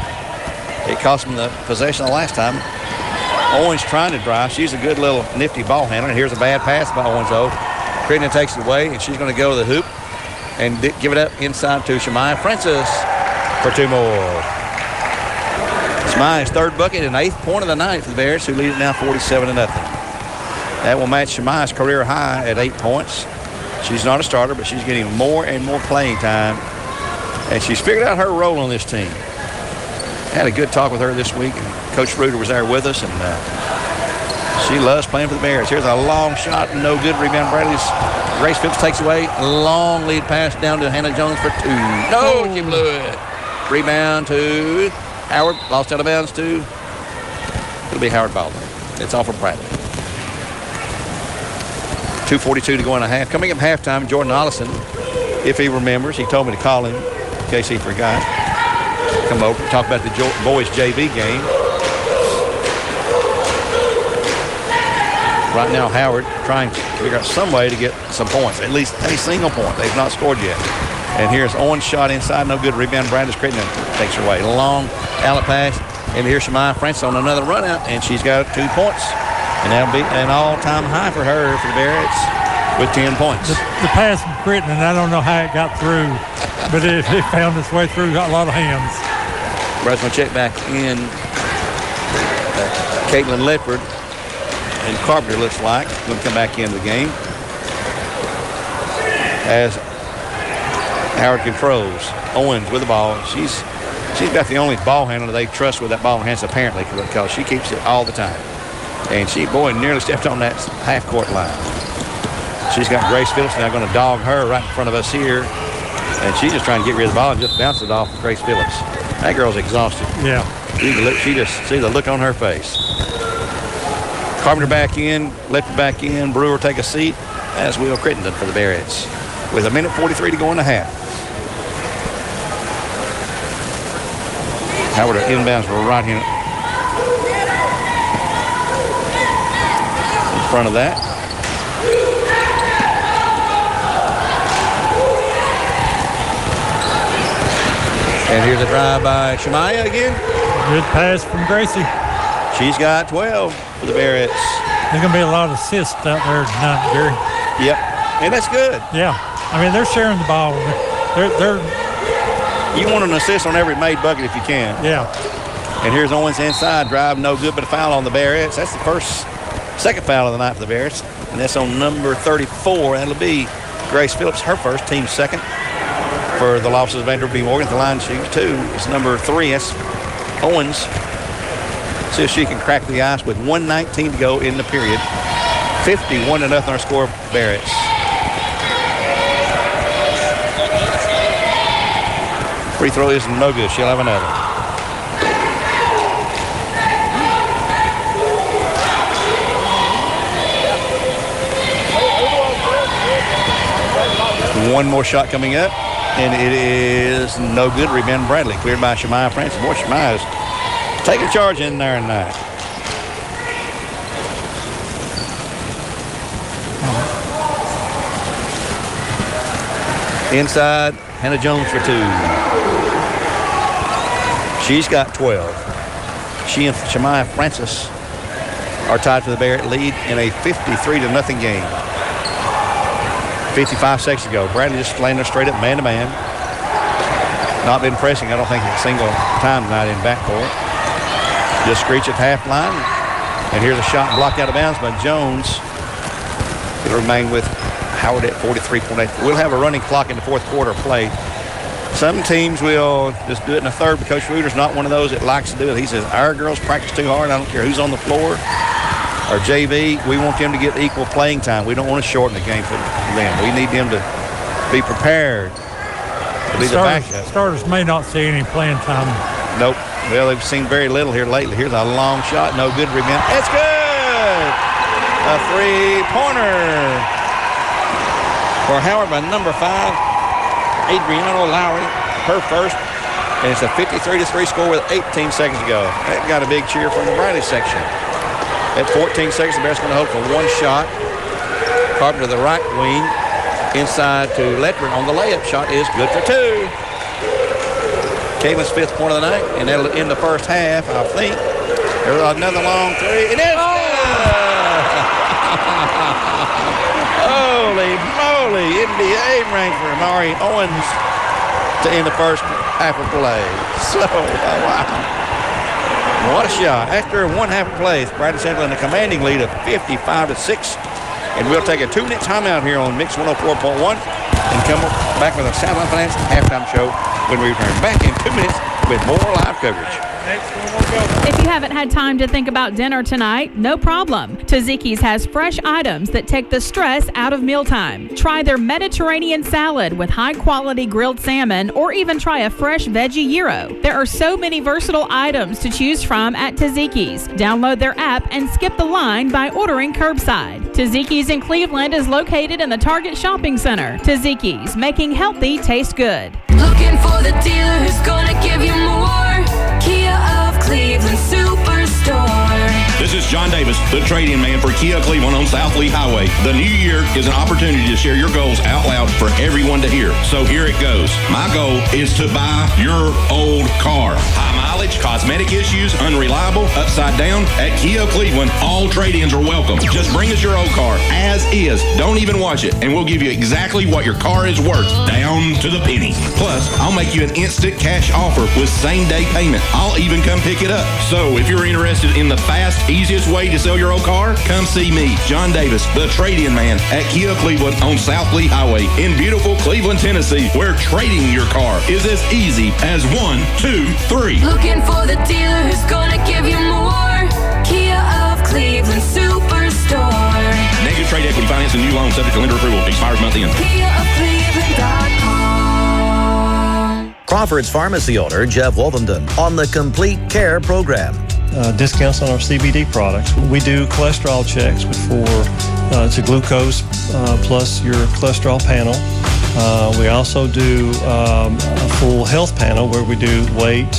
It cost them the possession the last time. Owens trying to drive. She's a good little nifty ball handler. Here's a bad pass by Owens, though. Crittenden takes it away, and she's going to go to the hoop and give it up inside to Shemaya Francis for 2 more. Shemaya's third bucket and 8th point of the night for the Bears, who lead it now 47-0. That will match Shemaya's career high at 8 points. She's not a starter, but she's getting more and more playing time, and she's figured out her role on this team. Had a good talk with her this week, and Coach Ruder was there with us, and she loves playing for the Bears. Here's a long shot, no good. Rebound Bradley's. Grace Phillips takes away. Long lead pass down to Hannah Jones for 2. No, she blew it. Rebound to Howard. Lost out of bounds to. It'll be Howard Baldwin. It's off of Bradley. 2:42 to go in a half. Coming up halftime, Jordan Ollison, if he remembers, he told me to call him in case he forgot. Come over and talk about the boys JV game. Right now, Howard trying to figure out some way to get some points, at least a single point. They've not scored yet. And here's Owens' shot inside, no good. Rebound, Brandis Crittenden takes her away. Long alley pass, and here's Shemaya Francis on another run out, and she's got 2 points. And that'll be an all-time high for her, for the Bearettes, with 10 points. The pass from Crittenden, I don't know how it got through, but it found its way through, got a lot of hands. Brad's going to check back in. Caitlin Ledford and Carpenter looks like going to come back into the game as Howard controls. Owens with the ball. She's got the only ball handler they trust with that ball in hands apparently, because she keeps it all the time. And she, nearly stepped on that half-court line. She's got Grace Phillips now going to dog her right in front of us here. And she's just trying to get rid of the ball and just bounce it off Grace Phillips. That girl's exhausted. Yeah. She just see the look on her face. Carpenter back in, Ledford back in. Brewer take a seat, as will Crittenden for the Bearettes. With 1:43 to go in the half. Howard inbounds for right hand. In front of that. And here's a drive by Shemaya again. Good pass from Gracie. She's got 12 for the Bearettes. There's going to be a lot of assists out there tonight, Gary. Yep, and that's good. Yeah, I mean, they're sharing the ball. They're You want an assist on every made bucket if you can. Yeah. And here's Owens inside, drive no good, but a foul on the Bearettes. That's the second foul of the night for the Bearettes, and that's on number 34. That'll be Grace Phillips, her first, team second. For the losses of Vanderbilt B. Morgan, the line shoots 2. It's number 3. That's Owens. See if she can crack the ice with 1:19 to go in the period. 51-0 our score, Bearettes. Free throw is no good. She'll have another. One more shot coming up. and it is no good. Rebound Bradley, cleared by Shemaiah Francis. Boy, Shemaiah is taking charge in there tonight. Inside, Hannah Jones for 2. She's got 12. She and Shemaiah Francis are tied for the Bearette lead in a 53-0 game. 55 seconds ago. Bradley just laying there straight up man-to-man. Not been pressing, I don't think, a single time tonight in backcourt. Just screech at half line. And here's a shot blocked out of bounds by Jones. It'll remain with Howard at 43.8. We'll have a running clock in the fourth quarter of play. Some teams will just do it in the third, but Coach Reuter's not one of those that likes to do it. He says, our girls practice too hard. I don't care who's on the floor. Our JV, we want them to get equal playing time. We don't want to shorten the game for them. We need them to be prepared to be the backup. Starters may not see any playing time. Nope. Well, they've seen very little here lately. Here's a long shot. No good rebound. It's good! A three-pointer for Howard by number 5, Adriana Lowry, her first. And it's a 53-3 score with 18 seconds to go. That got a big cheer from the Bradley section. At 14 seconds, the Bears going to hope for one shot. Carpenter to the right wing. Inside to Letford on the layup shot is good for 2. Caitlin's 5th point of the night, and that'll end the first half, I think. There's another long 3. It is good! Holy moly! NBA ranker Mari Owens to end the first half of play. So, wow. What a shot. After one half of play, Bradley Central in a commanding lead of 55-6. And we'll take a 2-minute timeout here on Mix 104.1 and come back with a Southland Finance halftime show when we return back in 2 minutes with more live coverage. If you haven't had time to think about dinner tonight, no problem. Tzatziki's has fresh items that take the stress out of mealtime. Try their Mediterranean salad with high-quality grilled salmon, or even try a fresh veggie gyro. There are so many versatile items to choose from at Tzatziki's. Download their app and skip the line by ordering curbside. Tzatziki's in Cleveland is located in the Target Shopping Center. Tzatziki's, making healthy taste good. Looking for the dealer who's gonna give you more. Kia of Cleveland Superstore. This is John Davis, the trade-in man for Kia Cleveland on South Lee Highway. The new year is an opportunity to share your goals out loud for everyone to hear. So here it goes. My goal is to buy your old car. High mileage, cosmetic issues, unreliable, upside down. At Kia Cleveland, all trade-ins are welcome. Just bring us your old car as is. Don't even wash it, and we'll give you exactly what your car is worth, down to the penny. Plus, I'll make you an instant cash offer with same-day payment. I'll even come pick it up. So if you're interested in the fast, easiest way to sell your old car, come see me, John Davis, the trade-in man at Kia Cleveland on South Lee Highway in beautiful Cleveland, Tennessee, where trading your car is as easy as 1, 2, 3. Looking for the dealer who's gonna give you more. Kia of Cleveland Superstore. Negative trade equity finance and new loan subject to lender approval. Expires month end. KiaofCleveland.com. Crawford's Pharmacy owner Jeff Wolfenden on the Complete Care program. Discounts on our CBD products. We do cholesterol checks to glucose plus your cholesterol panel. We also do a full health panel where we do weight,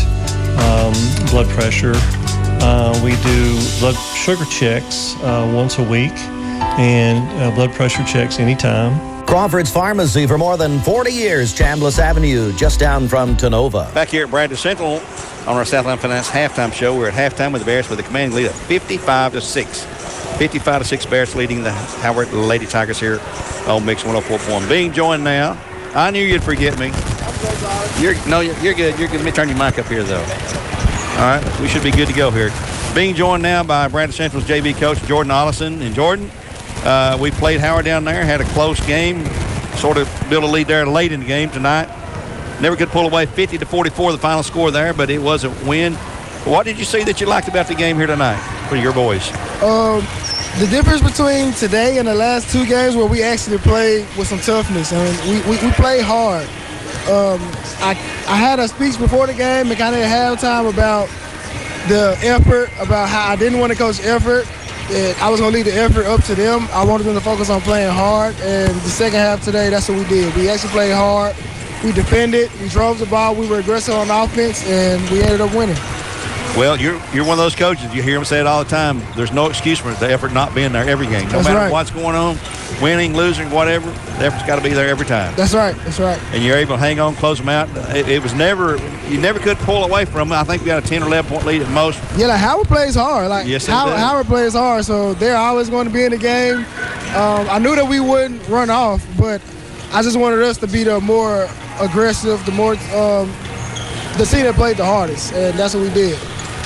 blood pressure. We do blood sugar checks once a week and blood pressure checks anytime. Crawford's Pharmacy for more than 40 years, Chambliss Avenue, just down from Tonova. Back here at Bradley Central on our Southland Finance halftime show. We're at halftime with the Bears with a commanding lead of 55-6. 55-6 Bears leading the Howard Lady Tigers here on Mix 104.1. Being joined now. I knew you'd forget me. You're good. Let me turn your mic up here, though. All right, we should be good to go here. Being joined now by Bradley Central's JV coach, Jordan Ollison. And Jordan, we played Howard down there, had a close game, sort of built a lead there late in the game tonight. Never could pull away 50-44, the final score there, but it was a win. What did you see that you liked about the game here tonight for your boys? The difference between today and the last two games where we actually played with some toughness. I mean, we played hard. I had a speech before the game and kind of at halftime about the effort, about how I didn't want to coach effort. And I was going to leave the effort up to them. I wanted them to focus on playing hard. And the second half today, that's what we did. We actually played hard. We defended, we drove the ball, we were aggressive on offense, and we ended up winning. Well, you're one of those coaches. You hear them say it all the time. There's no excuse for the effort not being there every game. No matter what's going on, winning, losing, whatever, the effort's got to be there every time. That's right. And you're able to hang on, close them out. It was never, you never could pull away from them. I think we got a 10 or 11-point lead at most. Yeah, like Howard plays hard. Yes, Howard plays hard, so they're always going to be in the game. I knew that we wouldn't run off, but I just wanted us to be the more aggressive, the team that played the hardest, and that's what we did.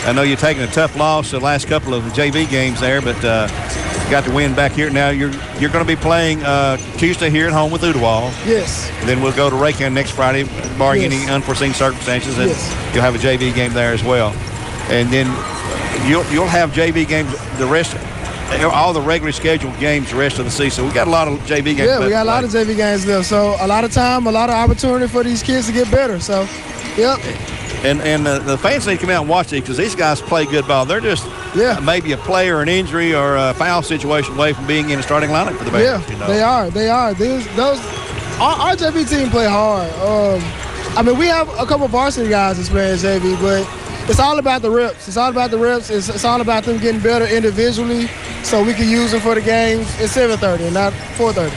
I know you're taking a tough loss the last couple of the JV games there, but you got the win back here. Now you're going to be playing Tuesday here at home with Ooltewah. Yes. And then we'll go to Raycon next Friday, barring any unforeseen circumstances, and you'll have a JV game there as well. And then you'll have JV games the rest, all the regularly scheduled games the rest of the season. We got a lot of JV games. Yeah, we got a lot of JV games left. So a lot of time, a lot of opportunity for these kids to get better. So, yep. And the fans need to come out and watch these because these guys play good ball. They're just maybe a play or an injury or a foul situation away from being in the starting lineup for the Bears. Yeah, they are. Our JV team play hard. I mean, we have a couple of varsity guys that's playing JV, but it's all about the reps. It's all about the reps. It's all about them getting better individually so we can use them for the games. It's 7:30 and not 4:30.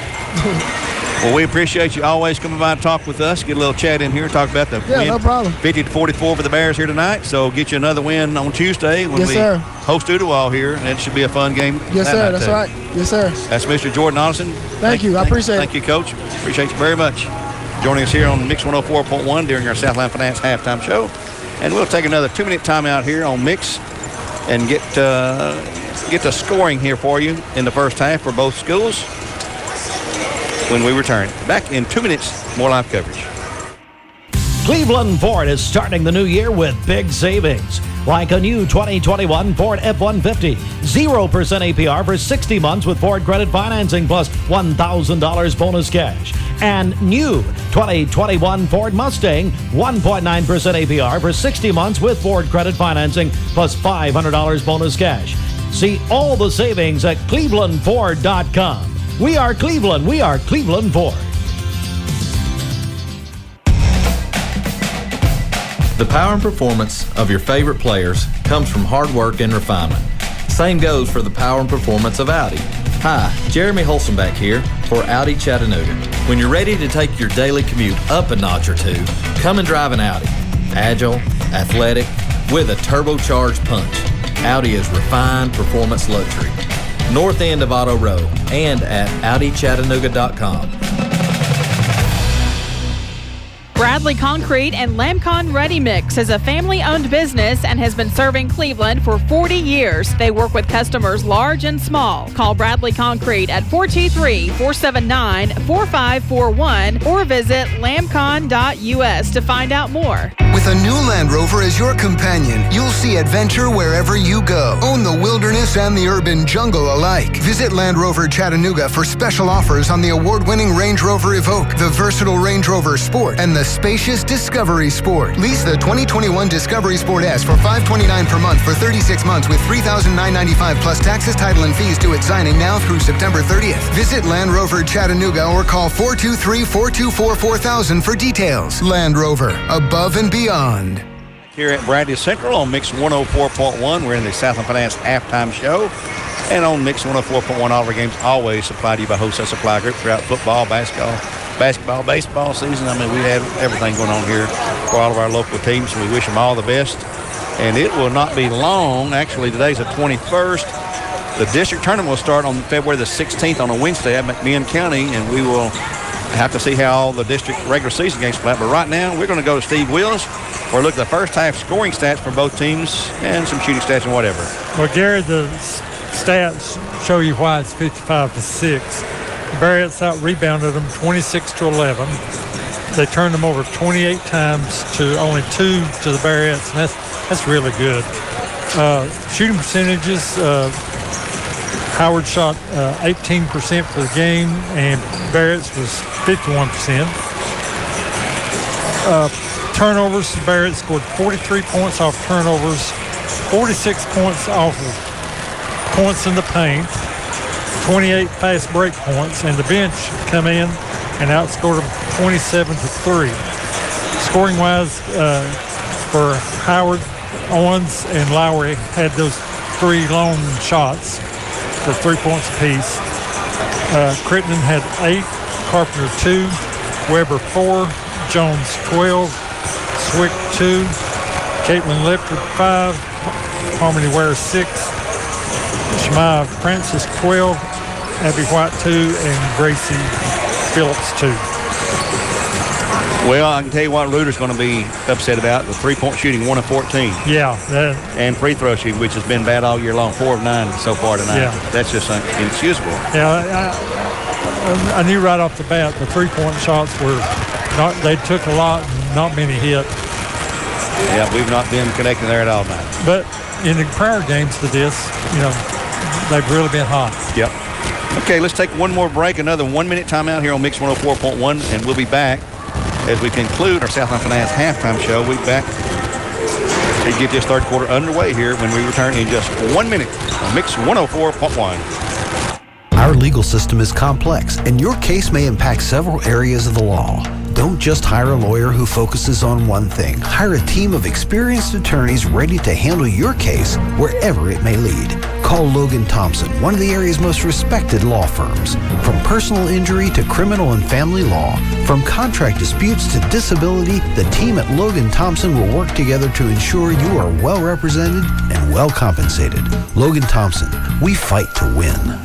Well, we appreciate you always coming by and talk with us. Get a little chat in here, talk about the win. No problem. 50-44 for the Bears here tonight. So get you another win on Tuesday when we host Ooltewah here, and it should be a fun game. Yes, sir. That's right. Yes, sir. That's Mr. Jordan Otteson. Thank you. I appreciate it. Thank you, Coach. Appreciate you very much. Joining us here on Mix 104.1 during our Southland Finance halftime show. And we'll take another 2-minute timeout here on Mix and get the scoring here for you in the first half for both schools when we return. Back in 2 minutes, more live coverage. Cleveland Ford is starting the new year with big savings. Like a new 2021 Ford F-150. 0% APR for 60 months with Ford credit financing plus $1,000 bonus cash. And new 2021 Ford Mustang. 1.9% APR for 60 months with Ford credit financing plus $500 bonus cash. See all the savings at clevelandford.com. We are Cleveland. We are Cleveland Ford. The power and performance of your favorite players comes from hard work and refinement. Same goes for the power and performance of Audi. Hi, Jeremy Holsenbeck here for Audi Chattanooga. When you're ready to take your daily commute up a notch or two, come and drive an Audi. Agile, athletic, with a turbocharged punch. Audi is refined performance luxury. North end of Auto Row and at AudiChattanooga.com. Bradley Concrete and Lamcon Ready Mix is a family-owned business and has been serving Cleveland for 40 years. They work with customers large and small. Call Bradley Concrete at 423-479-4541 or visit lamcon.us to find out more. With a new Land Rover as your companion, you'll see adventure wherever you go. Own the wilderness and the urban jungle alike. Visit Land Rover Chattanooga for special offers on the award-winning Range Rover Evoque, the versatile Range Rover Sport, and the spacious Discovery Sport. Lease the 2021 Discovery Sport S for $529 per month for 36 months with $3,995 plus taxes, title, and fees due at signing now through September 30th. Visit Land Rover Chattanooga or call 423-424-4000 for details. Land Rover, above and beyond. Here at Bradley Central on Mix 104.1, we're in the Southland Finance halftime show. And on Mix 104.1, all of our games always supplied to you by Wholesale Supply Group throughout football, basketball, baseball season. I mean, we have everything going on here for all of our local teams, and we wish them all the best. And it will not be long. Actually, today's the 21st. The district tournament will start on February the 16th on a Wednesday at McMinn County, and we will have to see how all the district regular season games play out. But right now, we're going to go to Steve Wills for a look at the first half scoring stats for both teams and some shooting stats and whatever. Well, Gary, the stats show you why it's 55-6. Bearettes out-rebounded them 26-11. They turned them over 28 times to only 2 to the Bearettes, and that's really good. Shooting percentages, Howard shot 18% for the game, and Bearettes was 51%. Turnovers, Bearettes scored 43 points off turnovers, 46 points off of points in the paint, 28 fast break points, and the bench come in and outscored them 27-3. Scoring-wise, for Howard, Owens, and Lowry had those 3 long shots for 3 points apiece. Crittenden had 8, Carpenter 2, Weber 4, Jones 12, Swick 2, Caitlin Lepford 5, Harmony Ware 6, Shemai Francis 12, Abby White 2, and Gracie Phillips 2. Well, I can tell you what Reuter's going to be upset about, the 3-point shooting, 1 of 14. Yeah. And free throw shooting, which has been bad all year long, 4 of 9 so far tonight. Yeah. That's just inexcusable. Yeah, I knew right off the bat the 3-point shots were not, they took a lot, not many hit. Yeah, we've not been connecting there at all tonight. But in the prior games to this, they've really been hot. Yep. Okay, let's take one more break, another 1-minute timeout here on Mix 104.1, and we'll be back as we conclude our Southland Finance halftime show. We'll be back to get this third quarter underway here when we return in just 1 minute on Mix 104.1. Our legal system is complex, and your case may impact several areas of the law. Don't just hire a lawyer who focuses on one thing. Hire a team of experienced attorneys ready to handle your case wherever it may lead. Call Logan Thompson, one of the area's most respected law firms. From personal injury to criminal and family law, from contract disputes to disability, the team at Logan Thompson will work together to ensure you are well represented and well compensated. Logan Thompson, we fight to win.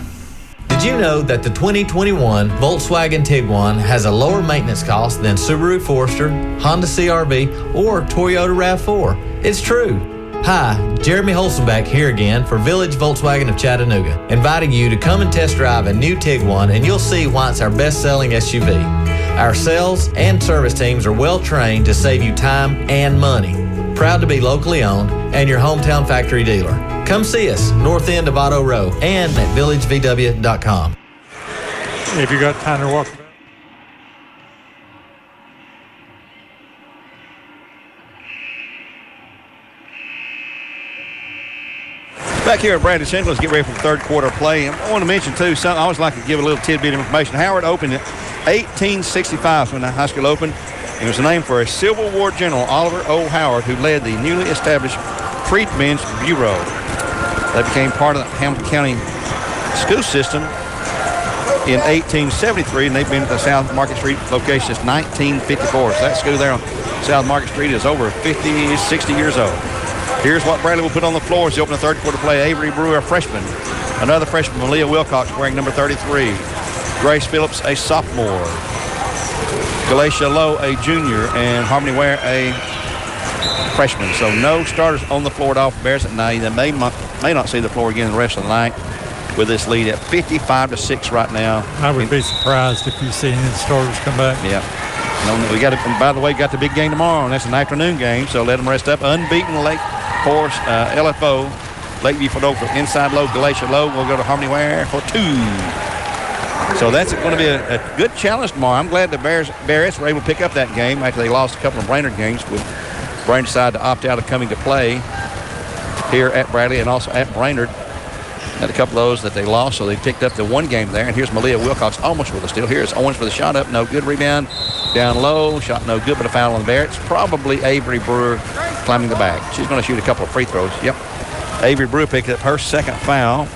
Did you know that the 2021 Volkswagen Tiguan has a lower maintenance cost than Subaru Forester, Honda CR-V, or Toyota RAV4? It's true. Hi, Jeremy Holzenbach here again for Village Volkswagen of Chattanooga, inviting you to come and test drive a new Tiguan, and you'll see why it's our best-selling SUV. Our sales and service teams are well trained to save you time and money. Proud to be locally owned and your hometown factory dealer. Come see us, north end of Otto Row, and at villagevw.com. If you got time to walk. Back here at Brandon Central, let's get ready for the third quarter play. I want to mention, too, something I always like to give a little tidbit of information. Howard opened in 1865 when the high school opened. It was named for a Civil War general, Oliver O. Howard, who led the newly established Freedmen's Bureau. They became part of the Hamilton County school system in 1873, and they've been at the South Market Street location since 1954. So that school there on South Market Street is over 50, 60 years old. Here's what Bradley will put on the floor as they open the third quarter play. Avery Brewer, a freshman. Another freshman, Malia Wilcox, wearing number 33. Grace Phillips, a sophomore. Galatia Lowe, a junior, and Harmony Ware, a freshman. So no starters on the floor at all for Bears at night. They may not see the floor again the rest of the night with this lead at 55-6 right now. I would be surprised if you see any of the starters come back. Yeah. We got it. By the way, got the big game tomorrow, and that's an afternoon game, so let them rest up. Unbeaten Lake Forest, LFO, Lakeview Fordova, inside low, Galatia Low. We'll go to Harmony Ware for 2. So that's going to be a good challenge tomorrow. I'm glad the Bearettes were able to pick up that game after they lost a couple of Brainerd games. With Brainerd decided to opt out of coming to play here at Bradley and also at Brainerd. Had a couple of those that they lost, so they picked up the one game there. And here's Malia Wilcox almost with a steal. Here's Owens for the shot up. No good. Rebound down low. Shot no good, but a foul on the Bearettes. Probably Avery Brewer climbing the back. She's going to shoot a couple of free throws. Yep. Avery Brewer picked up her second foul.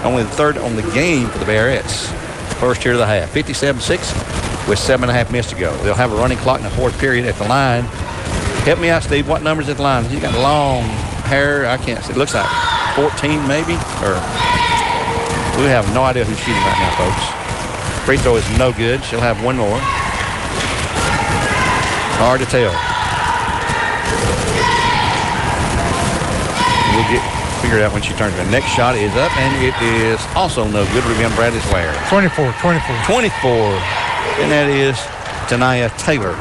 Only the third on the game for the Bearettes. First here to the half. 57-6 with 7.5 minutes to go. They'll have a running clock in the fourth period at the line. Help me out, Steve. What number's at the line? He's got long hair. I can't see. It looks like 14 maybe. Or we have no idea who's shooting right now, folks. Free throw is no good. She'll have one more. Hard to tell. We'll get figured out when she turns. The next shot is up, and it is also no good. Rebound Bradley's Ware. 24. And that is Tanaya Taylor,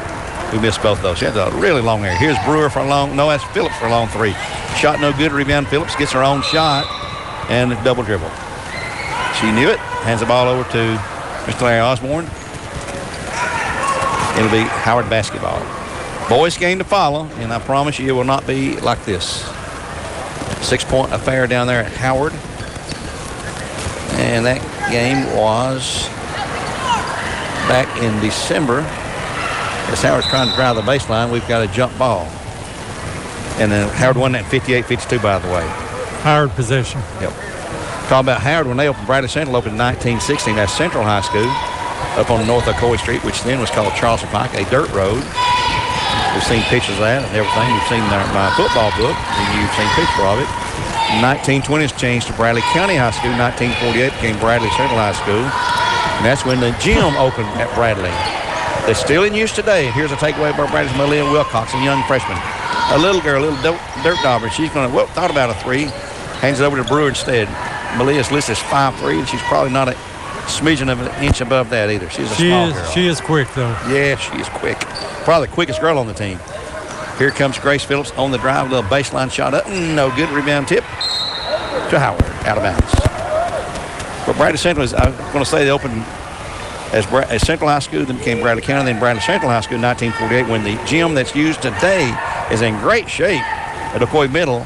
who missed both those. She has a really long hair. Here's Brewer for a long, no, that's Phillips for a long 3. Shot no good. Rebound Phillips gets her own shot and a double dribble. She knew it. Hands the ball over to Mr. Larry Osborne. It'll be Howard basketball. Boys game to follow, and I promise you it will not be like this. 6-point affair down there at Howard. And that game was back in December As Howard's trying to drive the baseline, we've got a jump ball. And then Howard won that 58-52, by the way. Howard possession. Yep. Talk about Howard when they opened. Bradley Central opened in 1916 at Central High School up on North Ocoee Street, which then was called Charleston Pike, a dirt road. We've seen pictures of that and everything. You've seen my football book, and you've seen pictures of it. In 1920s changed to Bradley County High School. 1948 became Bradley Central High School. And that's when the gym opened at Bradley. They're still in use today. Here's a takeaway by Bradley's Malia Wilcox, a young freshman. A little girl, a little dirt dauber. She's going to, thought about a 3. Hands it over to Brewer instead. Malia's listed as 5'3", and she's probably not a smidgen of an inch above that either. She's a small girl. She is quick, though. Yeah, she is quick. Probably the quickest girl on the team. Here comes Grace Phillips on the drive. A little baseline shot up. No good. Rebound tip to Howard. Out of bounds. But Bradley Central is, I'm going to say they opened as Central High School, then became Bradley County, then Bradley Central High School in 1948, when the gym that's used today is in great shape at Ocoee Middle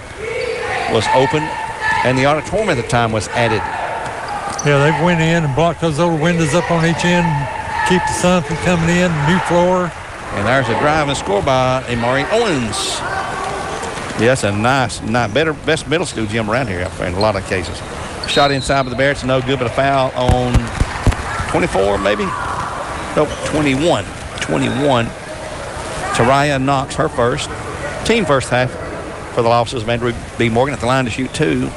was open, and the auditorium at the time was added. Yeah, they went in and blocked those little windows up on each end, keep the sun from coming in, new floor. And there's a drive and score by Maureen Owens. Yeah, that's a nice, best middle school gym around here in a lot of cases. Shot inside by the Bearettes, no good, but a foul on 24 maybe? Nope, 21. Taraya Knox, her first. Team first half for the Lobsters of Andrew B. Morgan. At the line to shoot 2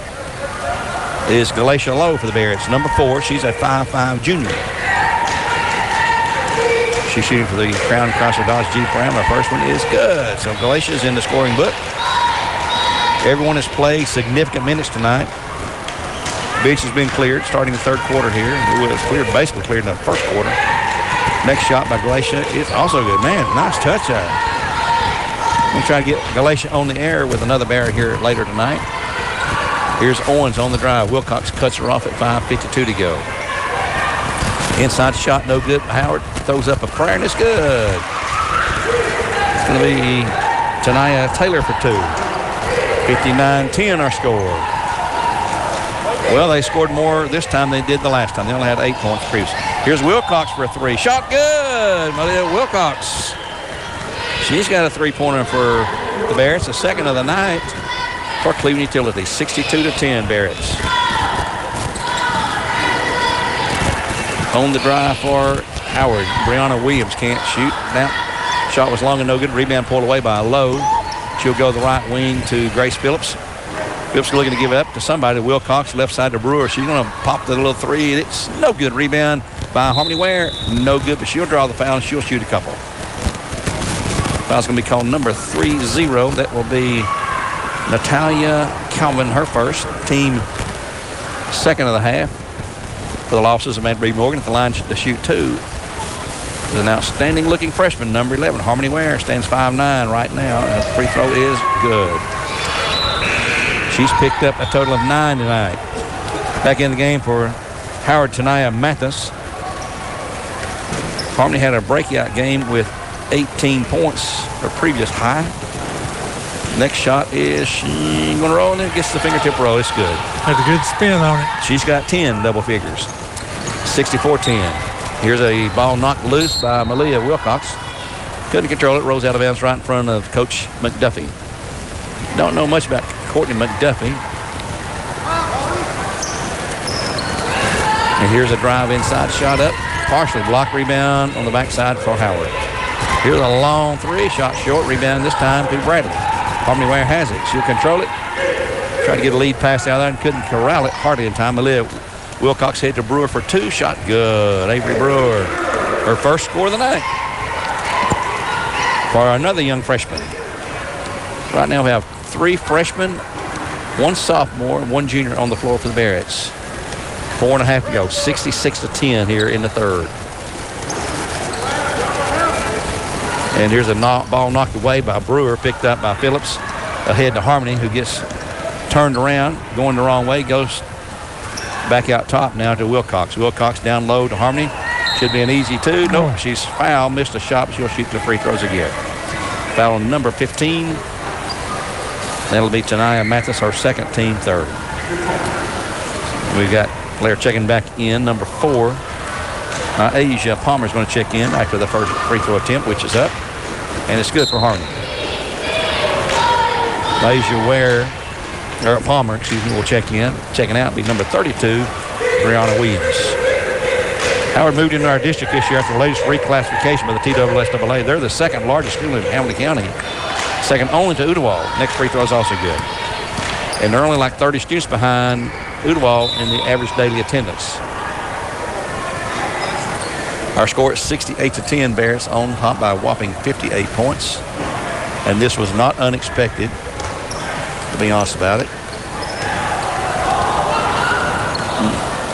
is Galatia Lowe for the Bearettes. Number 4, she's a 5'5" junior. She's shooting for the Crown Chrysler Dodge Jeep Ram. Her first one is good. So Galatia's in the scoring book. Everyone has played significant minutes tonight. Beach has been cleared starting the third quarter here. It was basically cleared in the first quarter. Next shot by Galatia is also good. Man, nice touch there. We'll try to get Galatia on the air with another Bear here later tonight. Here's Owens on the drive. Wilcox cuts her off at 5:52 to go. Inside shot, no good. Howard throws up a prayer, and it's good. It's going to be Tanaya Taylor for 2. 59-10 our score. Well, they scored more this time than they did the last time. They only had 8 points previous. Here's Wilcox for a 3. Shot good. Malia Wilcox. She's got a 3-pointer for the Bearettes, the second of the night for Cleveland Utility. 62-10 Bearettes. On the drive for Howard. Brianna Williams can't shoot. Now, shot was long and no good. Rebound pulled away by Lowe. She'll go the right wing to Grace Phillips. Phillips looking to give it up to somebody. Wilcox, left side to Brewer. She's going to pop the little 3. It's no good. Rebound by Harmony Ware. No good, but she'll draw the foul and she'll shoot a couple. Foul's going to be called number 30. That will be Natalia Calvin, her first. Team second of the half for the losses of Andrew B. Morgan at the line to shoot 2. Is an outstanding looking freshman, number 11. Harmony Ware stands 5'9" right now. And the free throw is good. She's picked up a total of 9 tonight. Back in the game for Howard Tanaya Mathis. Harmony had a breakout game with 18 points, her previous high. Next shot is she going to roll and it gets the fingertip roll. It's good. Had a good spin on it. She's got 10 double figures. 64-10. Here's a ball knocked loose by Malia Wilcox. Couldn't control it. Rolls out of bounds right in front of Coach McDuffie. Don't know much about Courtney McDuffie. And here's a drive inside shot up. Partially blocked rebound on the backside for Howard. Here's a long 3 shot short rebound this time to Bradley. Harmony Ware has it. She'll control it. Tried to get a lead pass out there and couldn't corral it hardly in time. Malia Wilcox hit to Brewer for 2. Shot good. Avery Brewer. Her first score of the night. For another young freshman. Right now we have 3 freshmen, 1 sophomore, and 1 junior on the floor for the Bearettes. 4.5 to go. 66-10 here in the third. And here's a ball knocked away by Brewer, picked up by Phillips. Ahead to Harmony, who gets turned around, going the wrong way, goes back out top now to Wilcox. Wilcox down low to Harmony. Should be an easy 2. Nope, she's fouled, missed a shot, but she'll shoot the free throws again. Foul on number 15. That'll be Tanaya Mathis, her second, team third. We've got player checking back in, number 4. Asia Palmer is going to check in after the first free throw attempt, which is up. And it's good for Harmony. Asia Palmer, will check in. Checking out be number 32, Brianna Williams. Howard moved into our district this year after the latest reclassification by the TSSAA. They're the second largest school in Hamilton County, second only to Ooltewah. Next free throw is also good. And they're only like 30 students behind Ooltewah in the average daily attendance. Our score is 68-10. Bearettes on top by a whopping 58 points. And this was not unexpected, to be honest about it.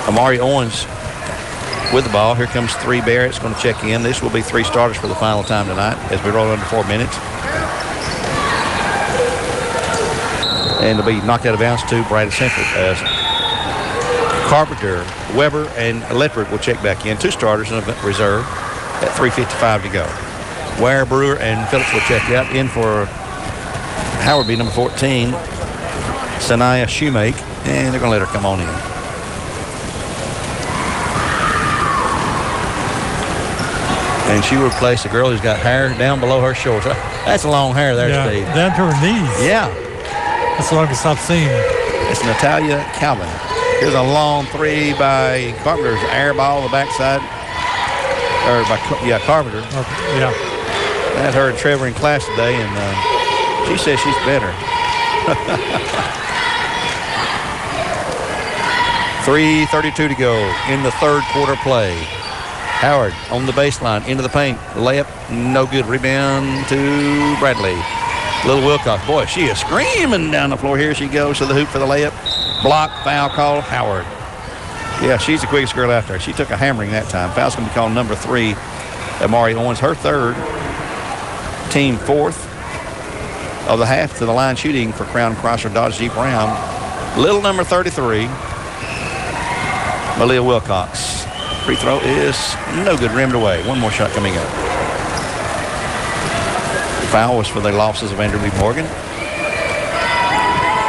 Amari Owens with the ball. Here comes 3 Bearettes going to check in. This will be 3 starters for the final time tonight as we roll under 4 minutes. And they'll be knocked out of bounds to Bradley Central as Carpenter, Weber, and Ledford will check back in. 2 starters in a reserve at 3:55 to go. Ware, Brewer, and Phillips will check out. In for Howard be number 14, Sanaya Shoemake, and they're going to let her come on in. And she will replace a girl who's got hair down below her shoulders. That's long hair there, Steve. Down to her knees. Yeah. That's the longest I've seen. It's Natalia Calvin. Here's a long 3 by Carpenter's air ball on the backside. Or by, Carpenter. Yeah. I had her and Trevor in class today, and she says she's better. 3:32 to go in the third quarter play. Howard on the baseline, into the paint. Layup, no good. Rebound to Bradley. Little Wilcox. Boy, she is screaming down the floor. Here she goes to the hoop for the layup. Block, foul call, Howard. Yeah, she's the quickest girl out there. She took a hammering that time. Foul's going to be called number 3. Amari Owens, her 3rd. Team 4th of the half to the line shooting for Crown Chrysler Dodge Jeep Ram. Little number 33, Malia Wilcox. Free throw is no good, rimmed away. One more shot coming up. The foul was for the losses of Andrew Lee Morgan.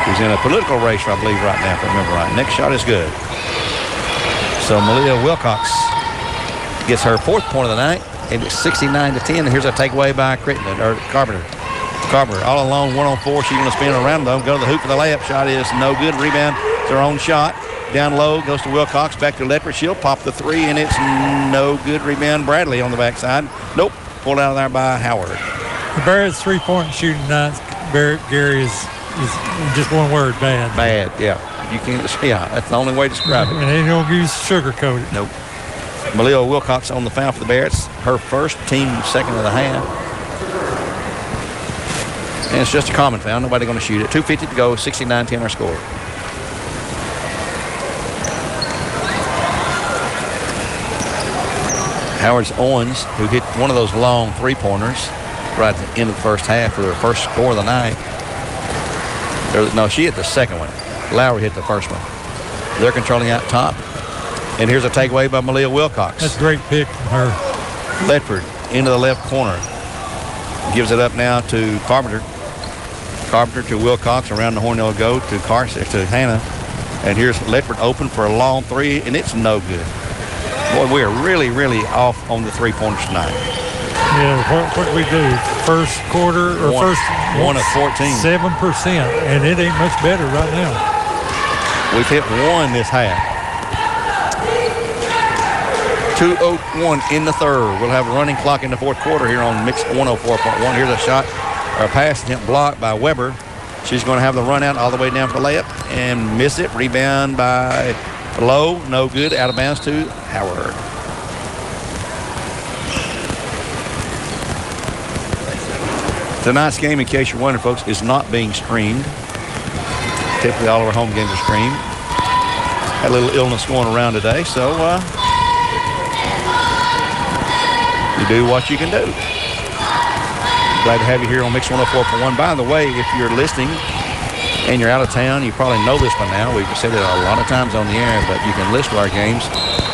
He's in a political race, I believe, right now, if I remember right. Next shot is good. So Malia Wilcox gets her 4th point of the night, and it's 69-10. And here's a takeaway by Carpenter. Carpenter all alone, 1-on-4. She's going to spin around them. Go to the hoop for the layup. Shot is no good. Rebound. It's her own shot. Down low, goes to Wilcox. Back to Ledford. She'll pop the 3, and it's no good. Rebound. Bradley on the backside. Nope. Pulled out of there by Howard. The Barrett's 3-point shooting night, Gary, is just one word, bad. Bad, yeah. You can't, that's the only way to describe it. And they don't use sugarcoat it. Nope. Malia Wilcox on the foul for the Bearettes. Her 1st, team 2nd of the half. And it's just a common foul. Nobody going to shoot it. 2:50 to go. 69-10 our score. Howard's Owens, who hit one of those long 3-pointers right at the end of the first half for their first score of the night. No, she hit the second one. Lowry hit the first one. They're controlling out top. And here's a takeaway by Malia Wilcox. That's a great pick from her. Ledford into the left corner. Gives it up now to Carpenter. Carpenter to Wilcox. Around the horn they'll go to Hannah. And here's Ledford open for a long 3, and it's no good. Boy, we are really, really off on the 3-pointers tonight. Yeah, what we do, first quarter or first 1 of 14. 7%, and it ain't much better right now. We've hit 1 this half. 2:01 in the 3rd. We'll have a running clock in the 4th quarter here on Mix 104.1. Here's a shot, or a pass attempt blocked by Weber. She's going to have the run out all the way down for the layup and miss it. Rebound by Lowe, no good. Out of bounds to Howard. Tonight's game, in case you're wondering, folks, is not being streamed. Typically, all of our home games are streamed. Had a little illness going around today, so you do what you can do. Glad to have you here on Mix 104.1. By the way, if you're listening and you're out of town, you probably know this by now. We've said it a lot of times on the air, but you can listen to our games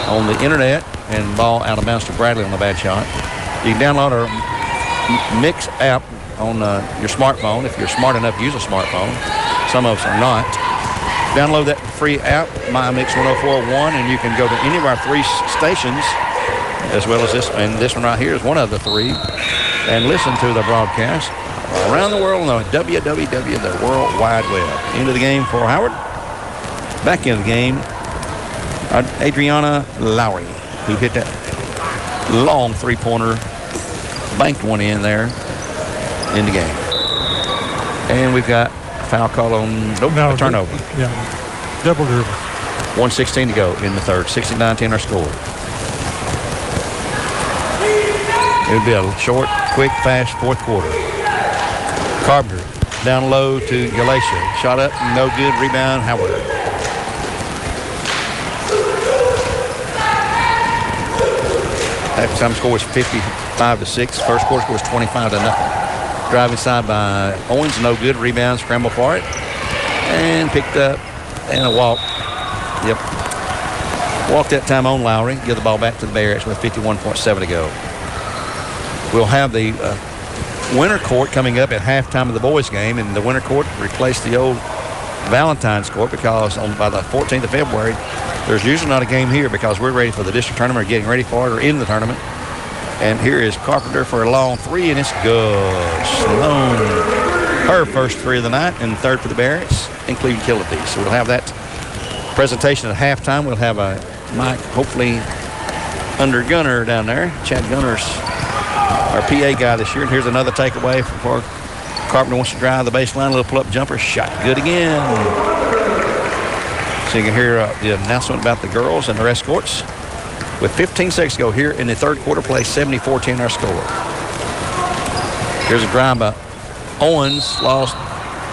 on the internet and ball out of bounds to Bradley on the bad shot. You can download our Mix app on your smartphone if you're smart enough to use a smartphone. Some of us are not. Download that free app, My Mix 104.1, and you can go to any of our 3 stations as well as this. And this one right here is one of the three. And listen to the broadcast around the world on the www, the World Wide Web. Into the game for Howard. Back into the game, Adriana Lowry, who hit that long three-pointer, banked one in there in the game. And we've got a foul call on a turnover. Yeah, double dribble. 1:16 to go in the third. 69-10 our score. It would be a short, quick, fast fourth quarter. Carpenter down low to Galatia. Shot up, no good. Rebound, Howard. Halftime score was 55-6. First quarter score was 25-0. Driving side by Owens, no good. Rebound, scramble for it. And picked up and a walk. Yep. Walk that time on Lowry. Give the ball back to the Bearettes with 51.7 to go. We'll have the winter court coming up at halftime of the boys game, and the winter court replaced the old Valentine's court because by the 14th of February, there's usually not a game here because we're ready for the district tournament or getting ready for it or in the tournament. And here is Carpenter for a long three, and it's good. Sloan, her first three of the night, and third for the Bearettes, including Utilities. So we'll have that presentation at halftime. We'll have a Mike, hopefully, under Gunner down there. Chad Gunner's our PA guy this year. And here's another takeaway for Carpenter wants to drive the baseline. A little pull-up jumper. Shot good again. So you can hear the announcement about the girls and their escorts. With 15 seconds to go here in the third quarter play, 74-10 our score. Here's a drive by Owens. Lost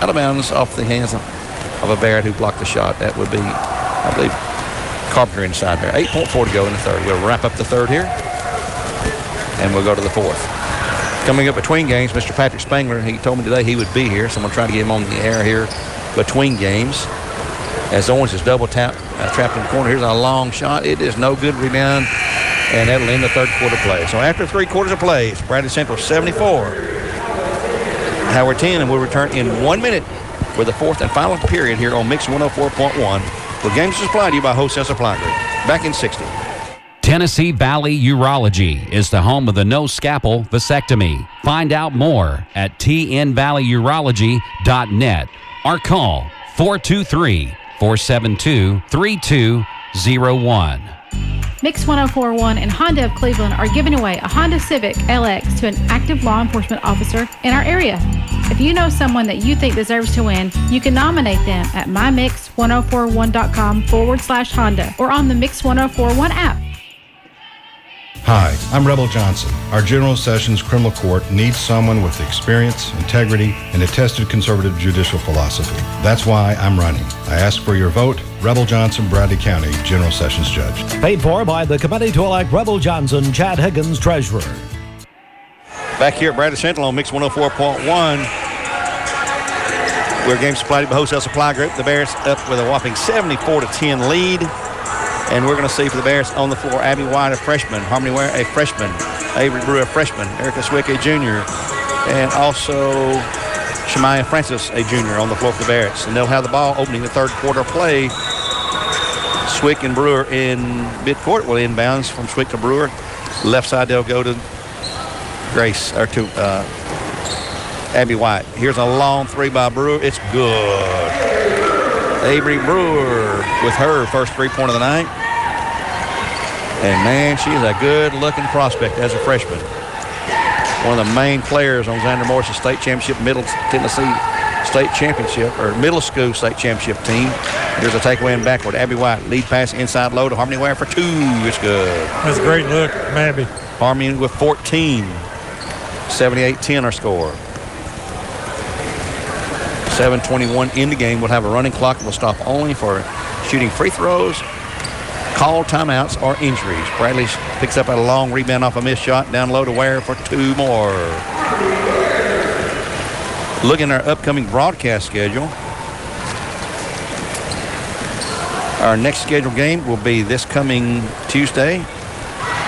out of bounds off the hands of a Barrett who blocked the shot. That would be, I believe, Carpenter inside there. 8.4 to go in the third. We'll wrap up the third here. And we'll go to the fourth. Coming up between games, Mr. Patrick Spangler, he told me today he would be here, so I'm going to try to get him on the air here between games. As Owens is double trapped in the corner. Here's a long shot. It is no good. Rebound, and that'll end the third quarter play. So after 3 quarters of play, it's Bradley Central 74, Howard 10, and we'll return in 1 minute for the fourth and final period here on Mix 104.1. The game is supplied to you by Wholesale Supply Group. Back in 60. Tennessee Valley Urology is the home of the no scalpel vasectomy. Find out more at tnvalleyurology.net or call 423-472-3201. Mix 1041 and Honda of Cleveland are giving away a Honda Civic LX to an active law enforcement officer in our area. If you know someone that you think deserves to win, you can nominate them at mymix1041.com/Honda or on the Mix 1041 app. Hi, I'm Rebel Johnson. Our General Sessions Criminal Court needs someone with experience, integrity, and a tested conservative judicial philosophy. That's why I'm running. I ask for your vote. Rebel Johnson, Bradley County General Sessions Judge. Paid for by the committee to elect Rebel Johnson, Chad Higgins, Treasurer. Back here at Bradley Central on Mix 104.1. We're game supplied by Wholesale Supply Group. The Bears up with a whopping 74-10 lead. And we're going to see for the Bears on the floor, Abby White, a freshman, Harmony Ware, a freshman, Avery Brewer, a freshman, Erica Swick, a junior, and also Shemaya Francis, a junior, on the floor for the Bears. And they'll have the ball opening the third quarter play. Swick and Brewer in midcourt will inbounds from Swick to Brewer. Left side, they'll go to Grace, or to Abby White. Here's a long three by Brewer. It's good. Avery Brewer with her first three-pointer of the night. And, man, she is a good-looking prospect as a freshman. One of the main players on Xander Morris's state championship, Middle Tennessee state championship, or middle school state championship team. Here's a takeaway in backward. Abby White, lead pass inside low to Harmony Ware for 2. It's good. That's a great look, Abby. Harmony with 14. 78-10 our score. 7:21 in the game. We'll have a running clock. We'll stop only for shooting free throws, called timeouts, or injuries. Bradley picks up a long rebound off a missed shot. Down low to Ware for 2 more. Looking at our upcoming broadcast schedule. Our next scheduled game will be this coming Tuesday.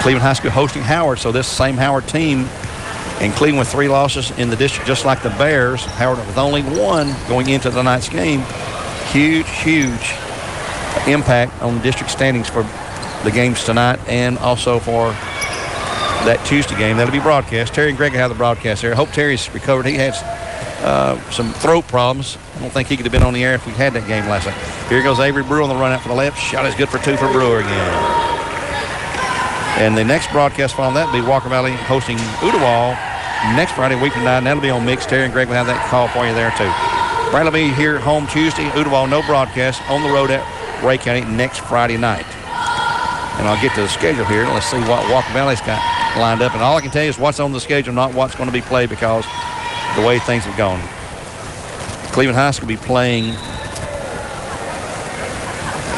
Cleveland High School hosting Howard. So this same Howard team, and Cleveland with 3 losses in the district, just like the Bears. Howard with only 1 going into tonight's game. Huge, huge impact on the district standings for the games tonight and also for that Tuesday game. That'll be broadcast. Terry and Greg will have the broadcast there. I hope Terry's recovered. He had some throat problems. I don't think he could have been on the air if we had that game last night. Here goes Avery Brewer on the run out for the left. Shot is good for 2 for Brewer again. And the next broadcast following that will be Walker Valley hosting Ooltewah next Friday, week from 9. That'll be on Mix. Terry and Greg will have that call for you there, too. Bradley will be here home Tuesday. Ooltewah, no broadcast. On the road at Ray County next Friday night. And I'll get to the schedule here. Let's see what Walker Valley's got lined up. And all I can tell you is what's on the schedule, not what's going to be played because the way things have gone. Cleveland High School will be playing,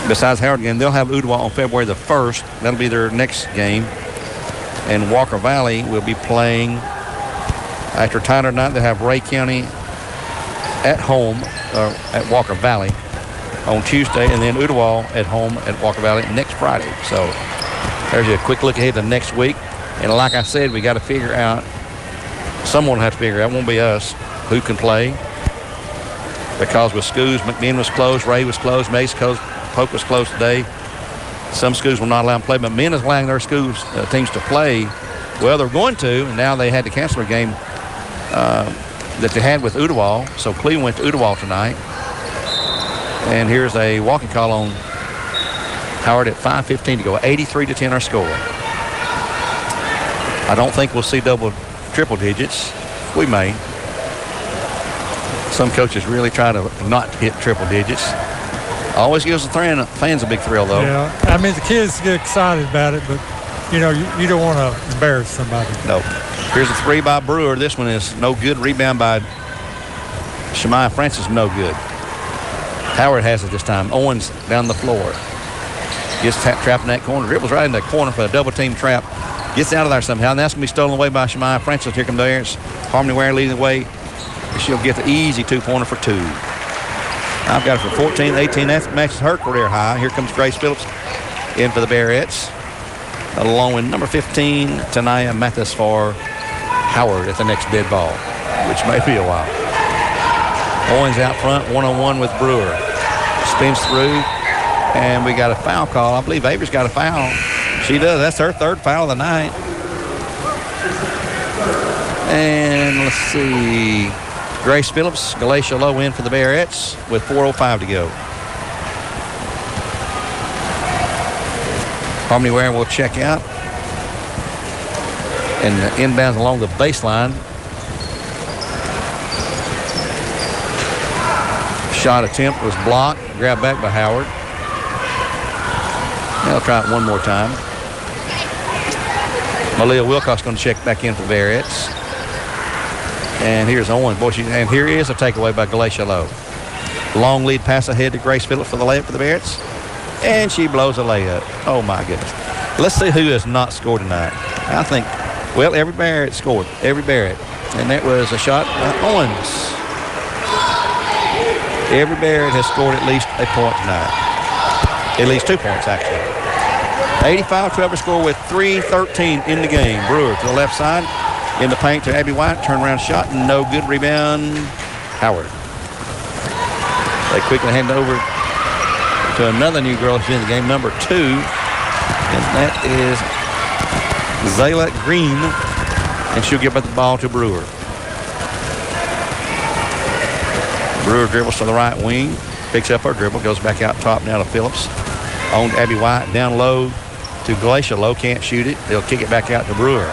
besides Howard again, they'll have Ooltewah on February the 1st. That'll be their next game. And Walker Valley will be playing after Tyler tonight. They'll have Ray County at home at Walker Valley on Tuesday, and then Ooltewah at home at Walker Valley next Friday. So there's a quick look ahead to next week. And like I said, we got to figure out, someone will have to figure out, it won't be us, who can play. Because with schools, McMinn was closed, Ray was closed, Mace Polk was closed today. Some schools will not allow them to play, but McMinn is allowing their schools teams to play. Well, they're going to, and now they had to cancel their game that they had with Ooltewah. So Cleveland went to Ooltewah tonight. And here's a walking call on Howard at 5:15 to go. 83-10 our score. I don't think we'll see triple digits. We may. Some coaches really try to not hit triple digits. Always gives the fans a big thrill, though. Yeah, I mean, the kids get excited about it, but, you know, you don't want to embarrass somebody. No. Here's a 3 by Brewer. This one is no good. Rebound by Shemaiah Francis, no good. Howard has it this time. Owens down the floor. Gets trapped in that corner. Dribbles right in the corner for a double-team trap. Gets out of there somehow. And that's going to be stolen away by Shemaiah Francis. Here comes there. It's Harmony Ware leading the way. She'll get the easy 2-pointer for 2. I've got it for 14, 18. That matches her career high. Here comes Grace Phillips in for the Bearettes, along with number 15, Tanaya Mathis for Howard at the next dead ball, which may be a while. Owens out front, one-on-one with Brewer. Spins through, and we got a foul call. I believe Avery's got a foul. She does. That's her 3rd foul of the night. And let's see. Grace Phillips, Galatia Low in for the Bearettes with 4:05 to go. Harmony Ware will check out. And the inbounds along the baseline. Shot attempt was blocked. Grabbed back by Howard. They'll try it one more time. Malia Wilcox going to check back in for Bearettes. And here's Owens. And here is a takeaway by Galatia Low. Long lead pass ahead to Grace Phillips for the layup for the Bearettes. And she blows a layup. Oh, my goodness. Let's see who has not scored tonight. I think, well, every Bearette scored. Every Bearette. And that was a shot by Owens. Every Bearette has scored at least a point tonight. At least 2 points, actually. 85-12 score with 3:13 in the game. Brewer to the left side. In the paint to Abby White. Turnaround shot. No good. Rebound. Howard. They quickly hand it over to another new girl who's in the game, number 2. And that is Zayla Green. And she'll give the ball to Brewer. Brewer dribbles to the right wing. Picks up her dribble. Goes back out top now to Phillips. On to Abby White. Down low to Galatia Low. Can't shoot it. They'll kick it back out to Brewer.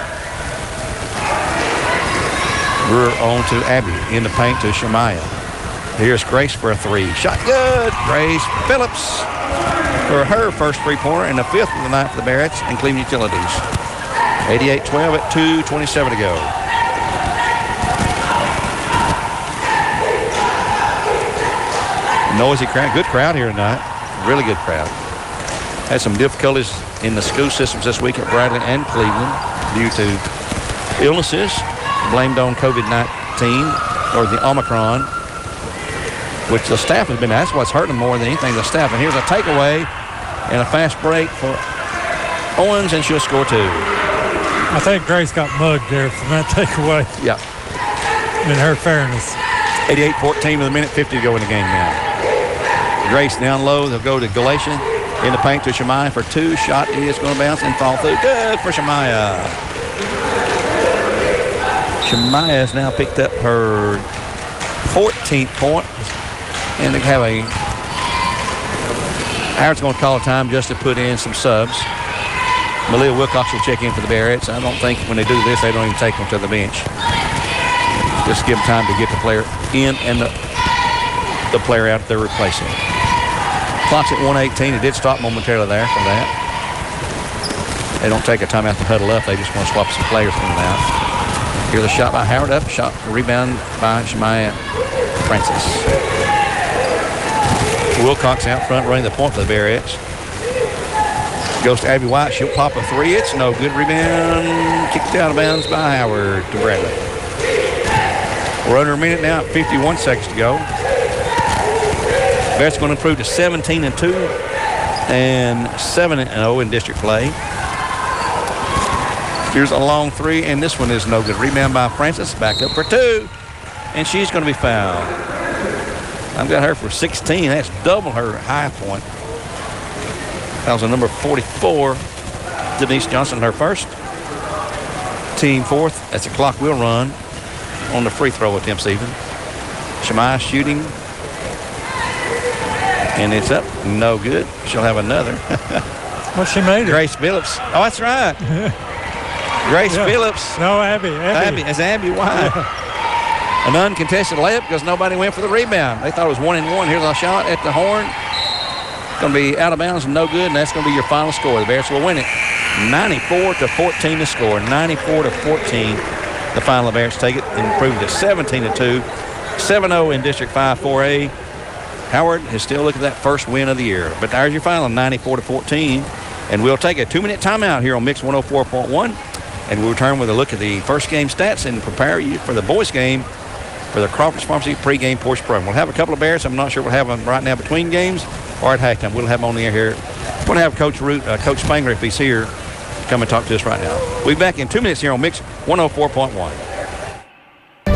Brewer on to Abby. In the paint to Shemaiah. Here's Grace for a 3. Shot good. Grace Phillips for her first 3-pointer and the 5th of the night for the Bearettes and Cleveland Utilities. 88-12 at 2:27 to go. Noisy crowd. Good crowd here tonight. Really good crowd. Had some difficulties in the school systems this week at Bradley and Cleveland due to illnesses blamed on COVID-19 or the Omicron, which the staff has been, that's what's hurting them more than anything, the staff. And here's a takeaway and a fast break for Owens, and she'll score 2. I think Grace got mugged there from that takeaway. Yeah. In her fairness. 88-14 with a minute 50 to go in the game now. Grace down low. They'll go to Galatia. In the paint to Shemaiah for 2. Shot is going to bounce and fall through. Good for Shemaiah. Shemaya has now picked up her 14th point. And they have Howard's going to call a time just to put in some subs. Malia Wilcox will check in for the Bearettes. I don't think when they do this, they don't even take them to the bench. Just give them time to get the player in and the player out they're replacing. Clock's at 1:18. It did stop momentarily there for that. They don't take a timeout to huddle up. They just want to swap some players in and out. Here's the shot by Howard up. Shot rebound by Shemaya Francis. Wilcox out front running the point for the Bearettes. Goes to Abby White. She'll pop a three. It's no good. Rebound kicked out of bounds by Howard to Bradley. We're under a minute now. 51 seconds to go. Bearettes going to improve to 17-2 and 7-0 in district play. Here's a long three, and this one is no good. Rebound by Francis. Back up for two, and she's going to be fouled. I've got her for 16. That's double her high point. That was a number 44. Denise Johnson, her first. Team fourth. That's a clock will run on the free throw attempts even. Shemaya shooting. And it's up. No good. She'll have another. Well, she made it. Grace Phillips. Oh, that's right. Grace Phillips. No, Abby. It's Abby White. An uncontested layup because nobody went for the rebound. They thought it was 1-1. Here's a shot at the horn. Going to be out of bounds and no good, and that's going to be your final score. The Bears will win it 94-14 to score. 94-14. The final. The Bears take it and improve to 17-2. 7-0 in District 5 4A. Howard is still looking at that first win of the year. But there's your final, 94-14. And we'll take a 2-minute timeout here on Mix 104.1. And we'll return with a look at the first game stats and prepare you for the boys game for the Crawford's Pharmacy pregame portion program. We'll have a couple of Bears. I'm not sure we'll have them right now between games or at halftime. We'll have them on the air here. We're going to have Coach Spangler, if he's here, come and talk to us right now. We'll be back in 2 minutes here on Mix 104.1.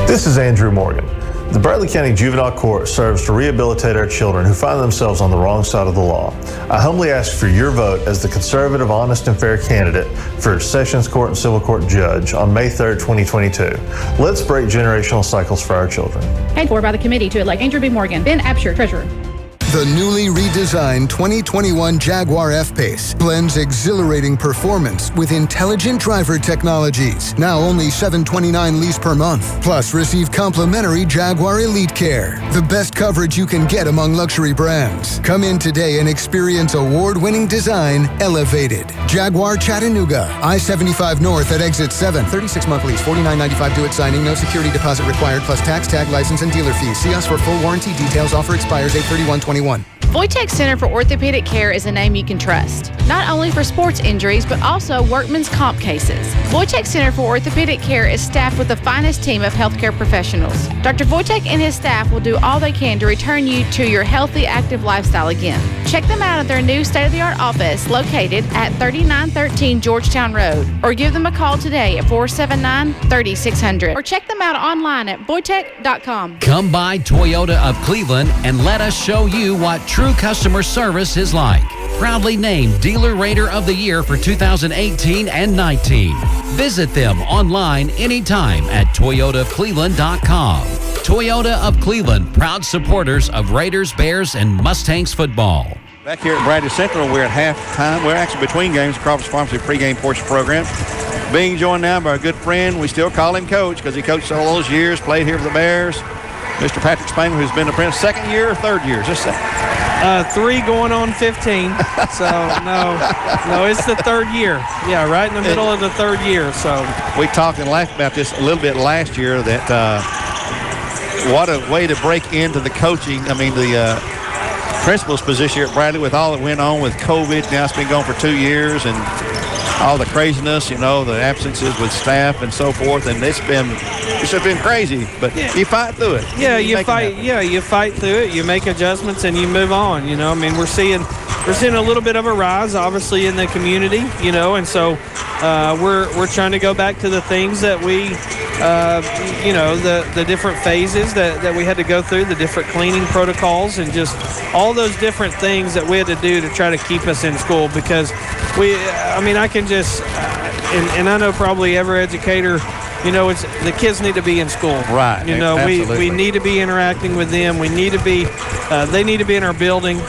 This is Andrew Morgan. The Bradley County Juvenile Court serves to rehabilitate our children who find themselves on the wrong side of the law. I humbly ask for your vote as the conservative, honest, and fair candidate for Sessions Court and Civil Court Judge on May 3rd, 2022. Let's break generational cycles for our children. Paid for by the committee to elect Andrew B. Morgan, Ben Absher, Treasurer. The newly redesigned 2021 Jaguar F-Pace blends exhilarating performance with intelligent driver technologies. Now only $729 lease per month. Plus, receive complimentary Jaguar Elite Care. The best coverage you can get among luxury brands. Come in today and experience award-winning design elevated. Jaguar Chattanooga, I-75 North at Exit 7. 36-month lease, $49.95 due at signing. No security deposit required, plus tax, tag, license, and dealer fees. See us for full warranty details. Offer expires 8/31/21. Wojtek Center for Orthopedic Care is a name you can trust, not only for sports injuries, but also workman's comp cases. Wojtek Center for Orthopedic Care is staffed with the finest team of healthcare professionals. Dr. Wojtek and his staff will do all they can to return you to your healthy, active lifestyle again. Check them out at their new state-of-the-art office located at 3913 Georgetown Road, or give them a call today at 479-3600, or check them out online at wojtek.com. Come by Toyota of Cleveland and let us show you what true customer service is like. Proudly named Dealer Rater of the Year for 2018 and 19. Visit them online anytime at toyotaofcleveland.com. Toyota of Cleveland, proud supporters of Raiders, Bears, and Mustangs football. Back here at Bradley Central, we're at halftime. We're actually between games, Crawford's Pharmacy pregame portion program. Being joined now by a good friend. We still call him Coach because he coached all those years, played here for the Bears. Mr. Patrick Spangler, who's been the Prince, second year or third year? Just second. 3 going on 15. So, no, it's the third year. Yeah, right in the middle of the third year. So we talked and laughed about this a little bit last year, that what a way to break into the coaching. I mean, the principal's position here at Bradley with all that went on with COVID. Now it's been going for 2 years, and all the craziness, the absences with staff and so forth, and it's just been crazy. But you fight through it. Yeah, you fight through it. You make adjustments and you move on. We're seeing a little bit of a rise, obviously, in the community. And so we're trying to go back to the things that we, the different phases that we had to go through, the different cleaning protocols, and just all those different things that we had to do to try to keep us in school, because I can just, and I know probably every educator it's the kids need to be in school. Right. We need to be interacting with them. We need to be, they need to be in our building.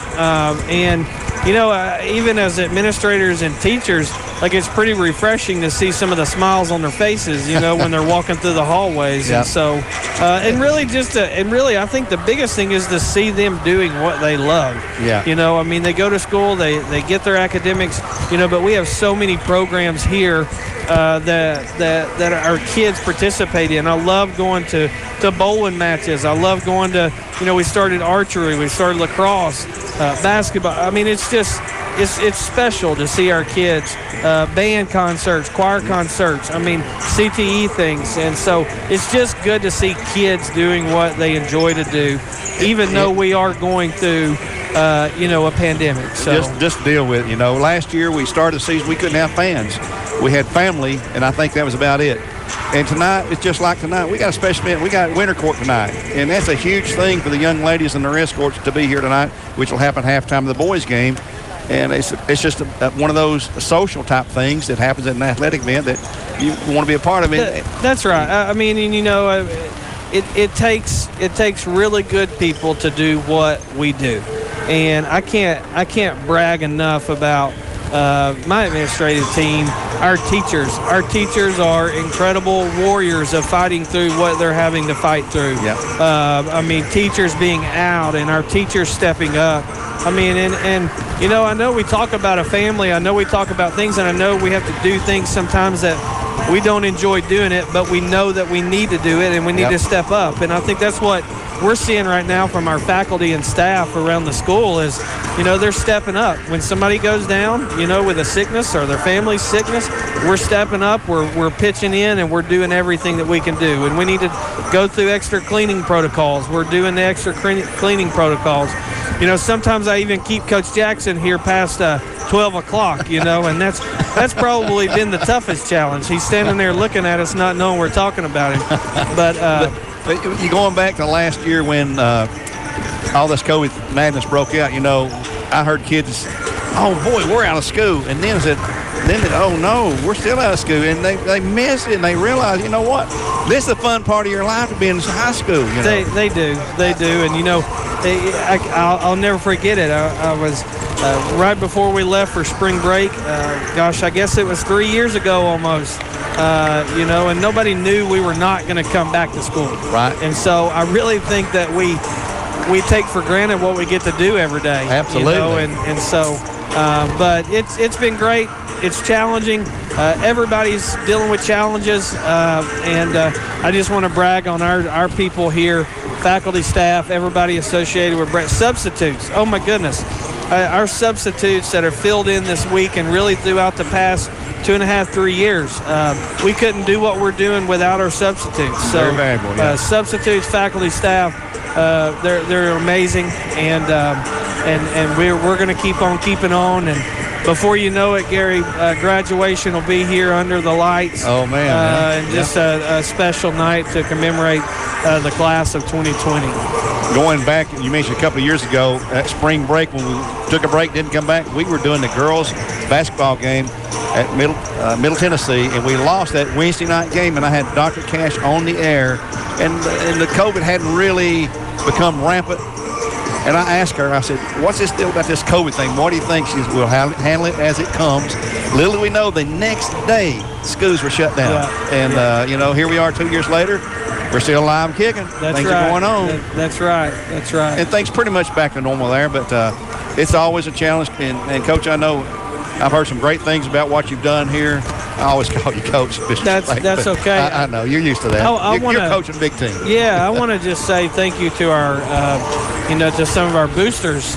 Even as administrators and teachers, like it's pretty refreshing to see some of the smiles on their faces, when they're walking through the hallways. Yep. And so, I think the biggest thing is to see them doing what they love. Yeah. They go to school, they get their academics, but we have so many programs here that our kids participate in. I love going to bowling matches. I love going to, we started archery, we started lacrosse, basketball. It's special to see our kids, band concerts, choir concerts, CTE things. And so it's just good to see kids doing what they enjoy to do, even though we are going through, a pandemic. So just deal with it. Last year we started the season, we couldn't have fans. We had family, and I think that was about it. And tonight, it's just like tonight. We got a special event. We got winter court tonight, and that's a huge thing for the young ladies and their escorts to be here tonight, which will happen halftime of the boys' game. And it's just one of those social type things that happens at an athletic event that you want to be a part of it. That's right. It takes really good people to do what we do, and I can't brag enough about my administrative team. Our teachers are incredible warriors of fighting through what they're having to fight through. Yep. Teachers being out and our teachers stepping up. I know we talk about a family. I know we talk about things, and I know we have to do things sometimes that we don't enjoy doing it, but we know that we need to do it and we need to step up. And I think that's what we're seeing right now from our faculty and staff around the school is, they're stepping up. When somebody goes down, with a sickness or their family's sickness, we're stepping up, we're pitching in, and we're doing everything that we can do. And we need to go through extra cleaning protocols. We're doing the extra cleaning protocols. Sometimes I even keep Coach Jackson here past 12 o'clock, and that's probably been the toughest challenge. He's standing there looking at us, not knowing we're talking about him. But you going back to last year when all this COVID madness broke out, I heard kids, oh boy, we're out of school, and then oh no, we're still out of school, and they miss it, and they realize, what, this is the fun part of your life to be in high school. They do, and I'll never forget it. I was right before we left for spring break. I guess it was 3 years ago almost. And nobody knew we were not going to come back to school. Right. And so I really think that we take for granted what we get to do every day. Absolutely. And so, but it's been great. It's challenging. Everybody's dealing with challenges, and I just want to brag on our people here, faculty, staff, everybody associated with Brett. Substitutes. Oh my goodness. Our substitutes that are filled in this week and really throughout the past 2.5, 3 years. We couldn't do what we're doing without our substitutes. So, very valuable, yeah. Substitutes, faculty, staff, they're amazing, and we're going to keep on keeping on. And before you know it, Gary, graduation will be here under the lights. Oh man! And just a special night to commemorate the class of 2020. Going back, you mentioned a couple of years ago at spring break when we took a break, didn't come back. We were doing the girls' basketball game at Middle Tennessee, and we lost that Wednesday night game. And I had Dr. Cash on the air, and the COVID hadn't really become rampant. And I asked her, I said, what's this deal about this COVID thing? What do you think? She says, we'll handle it as it comes. Little do we know, the next day, schools were shut down. Yeah. And, here we are 2 years later. We're still alive and kicking. That's things right. are going on. That's right. And things pretty much back to normal there, but it's always a challenge. And Coach, I know I've heard some great things about what you've done here. I always call you Coach. That's okay. I know. You're used to that. You're coaching a big team. Yeah, I want to just say thank you to our, to some of our boosters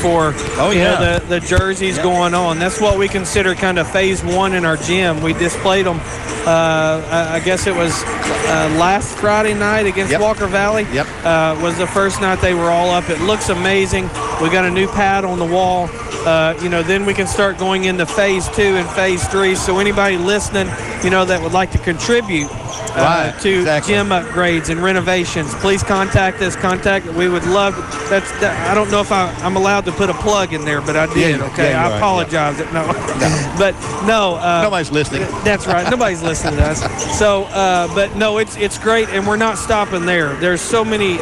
for the jerseys going on. That's what we consider kind of phase one in our gym. We displayed them, I guess it was last Friday night against Walker Valley. Was the first night they were all up. It looks amazing. We got a new pad on the wall. Then we can start going into phase 2 and phase 3. So anybody listening, that would like to contribute, to gym upgrades and renovations, please contact us. We would love. I don't know if I'm allowed to put a plug in there, but I did. I apologize. Yeah. No, but no. Nobody's listening. That's right. Nobody's listening to us. So, but no, it's great, and we're not stopping there. There's so many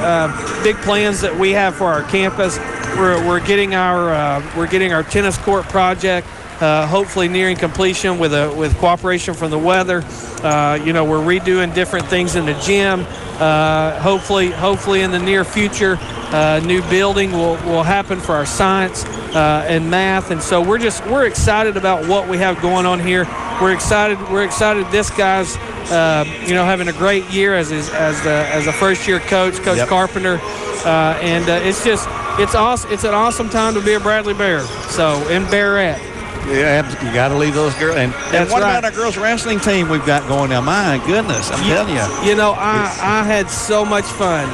big plans that we have for our campus. We're getting our tennis court project. Hopefully nearing completion with cooperation from the weather. We're redoing different things in the gym. Hopefully in the near future, new building will happen for our science and math. And so we're excited about what we have going on here. We're excited. This guy's having a great year as a first year coach, Coach Carpenter, and it's awesome. It's an awesome time to be a Bradley Bear. So in Bearette. Yeah, you got to leave those girls. And what about our girls wrestling team we've got going now? My goodness, I'm telling you. I had so much fun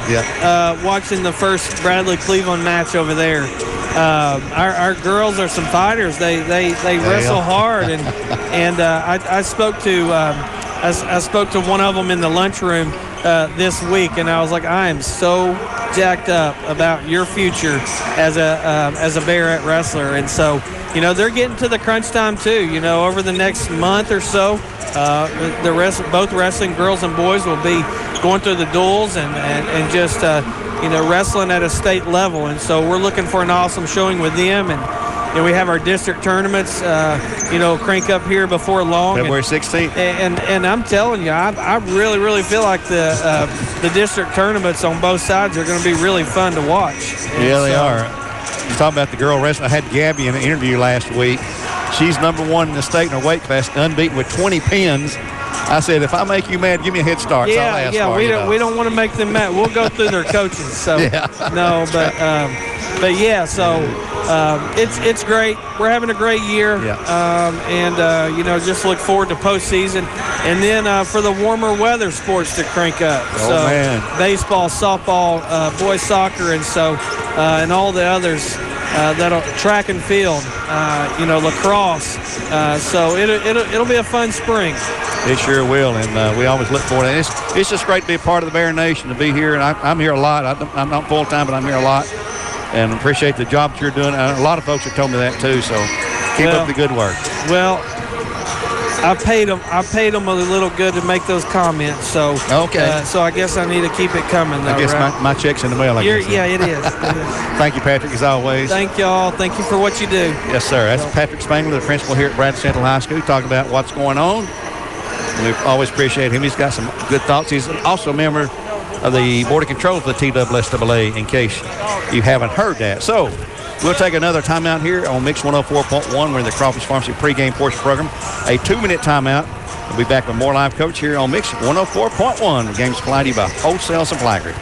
watching the first Bradley-Cleveland match over there. Our girls are some fighters. They wrestle hard, and I spoke to one of them in the lunchroom this week, and I was like, I am so jacked up about your future as a Bearette wrestler. And so they're getting to the crunch time too. Over the next month or so, both wrestling girls and boys will be going through the duels and just wrestling at a state level. And so we're looking for an awesome showing with them. And we have our district tournaments, crank up here before long. February 16th. And I'm telling you, I really, really feel like the district tournaments on both sides are going to be really fun to watch. Yeah, they are. You talk about the girl wrestling. I had Gabby in an interview last week. She's number one in the state in her weight class, unbeaten with 20 pins. I said, if I make you mad, give me a head start. Yeah, we don't want to make them mad. We'll go through their coaches. So no, but yeah, so it's great. We're having a great year, and just look forward to postseason, and then for the warmer weather sports to crank up. Baseball, softball, boys soccer, and so and all the others. Track and field, lacrosse. So it'll be a fun spring. It sure will, and we always look forward to it. It's just great to be a part of the Bear Nation, to be here, and I'm here a lot. I'm not full-time, but I'm here a lot, and appreciate the job that you're doing. A lot of folks have told me that too, so keep up the good work. Well, I paid them a little good to make those comments, so so I guess I need to keep it coming, though, I guess my check's in the mail, I guess. Yeah, it is. Thank you, Patrick, as always. Thank y'all. Thank you for what you do. Yes, sir. That's Patrick Spangler, the principal here at Bradley Central High School, talking about what's going on. We always appreciate him. He's got some good thoughts. He's also a member of the Board of Control for the TSSAA, in case you haven't heard that. So we'll take another timeout here on Mix 104.1. We're in the Crawford's Pharmacy pregame portion program. A 2-minute timeout. We'll be back with more live coach here on Mix 104.1. The game's supplied to you by Wholesale Supply Group.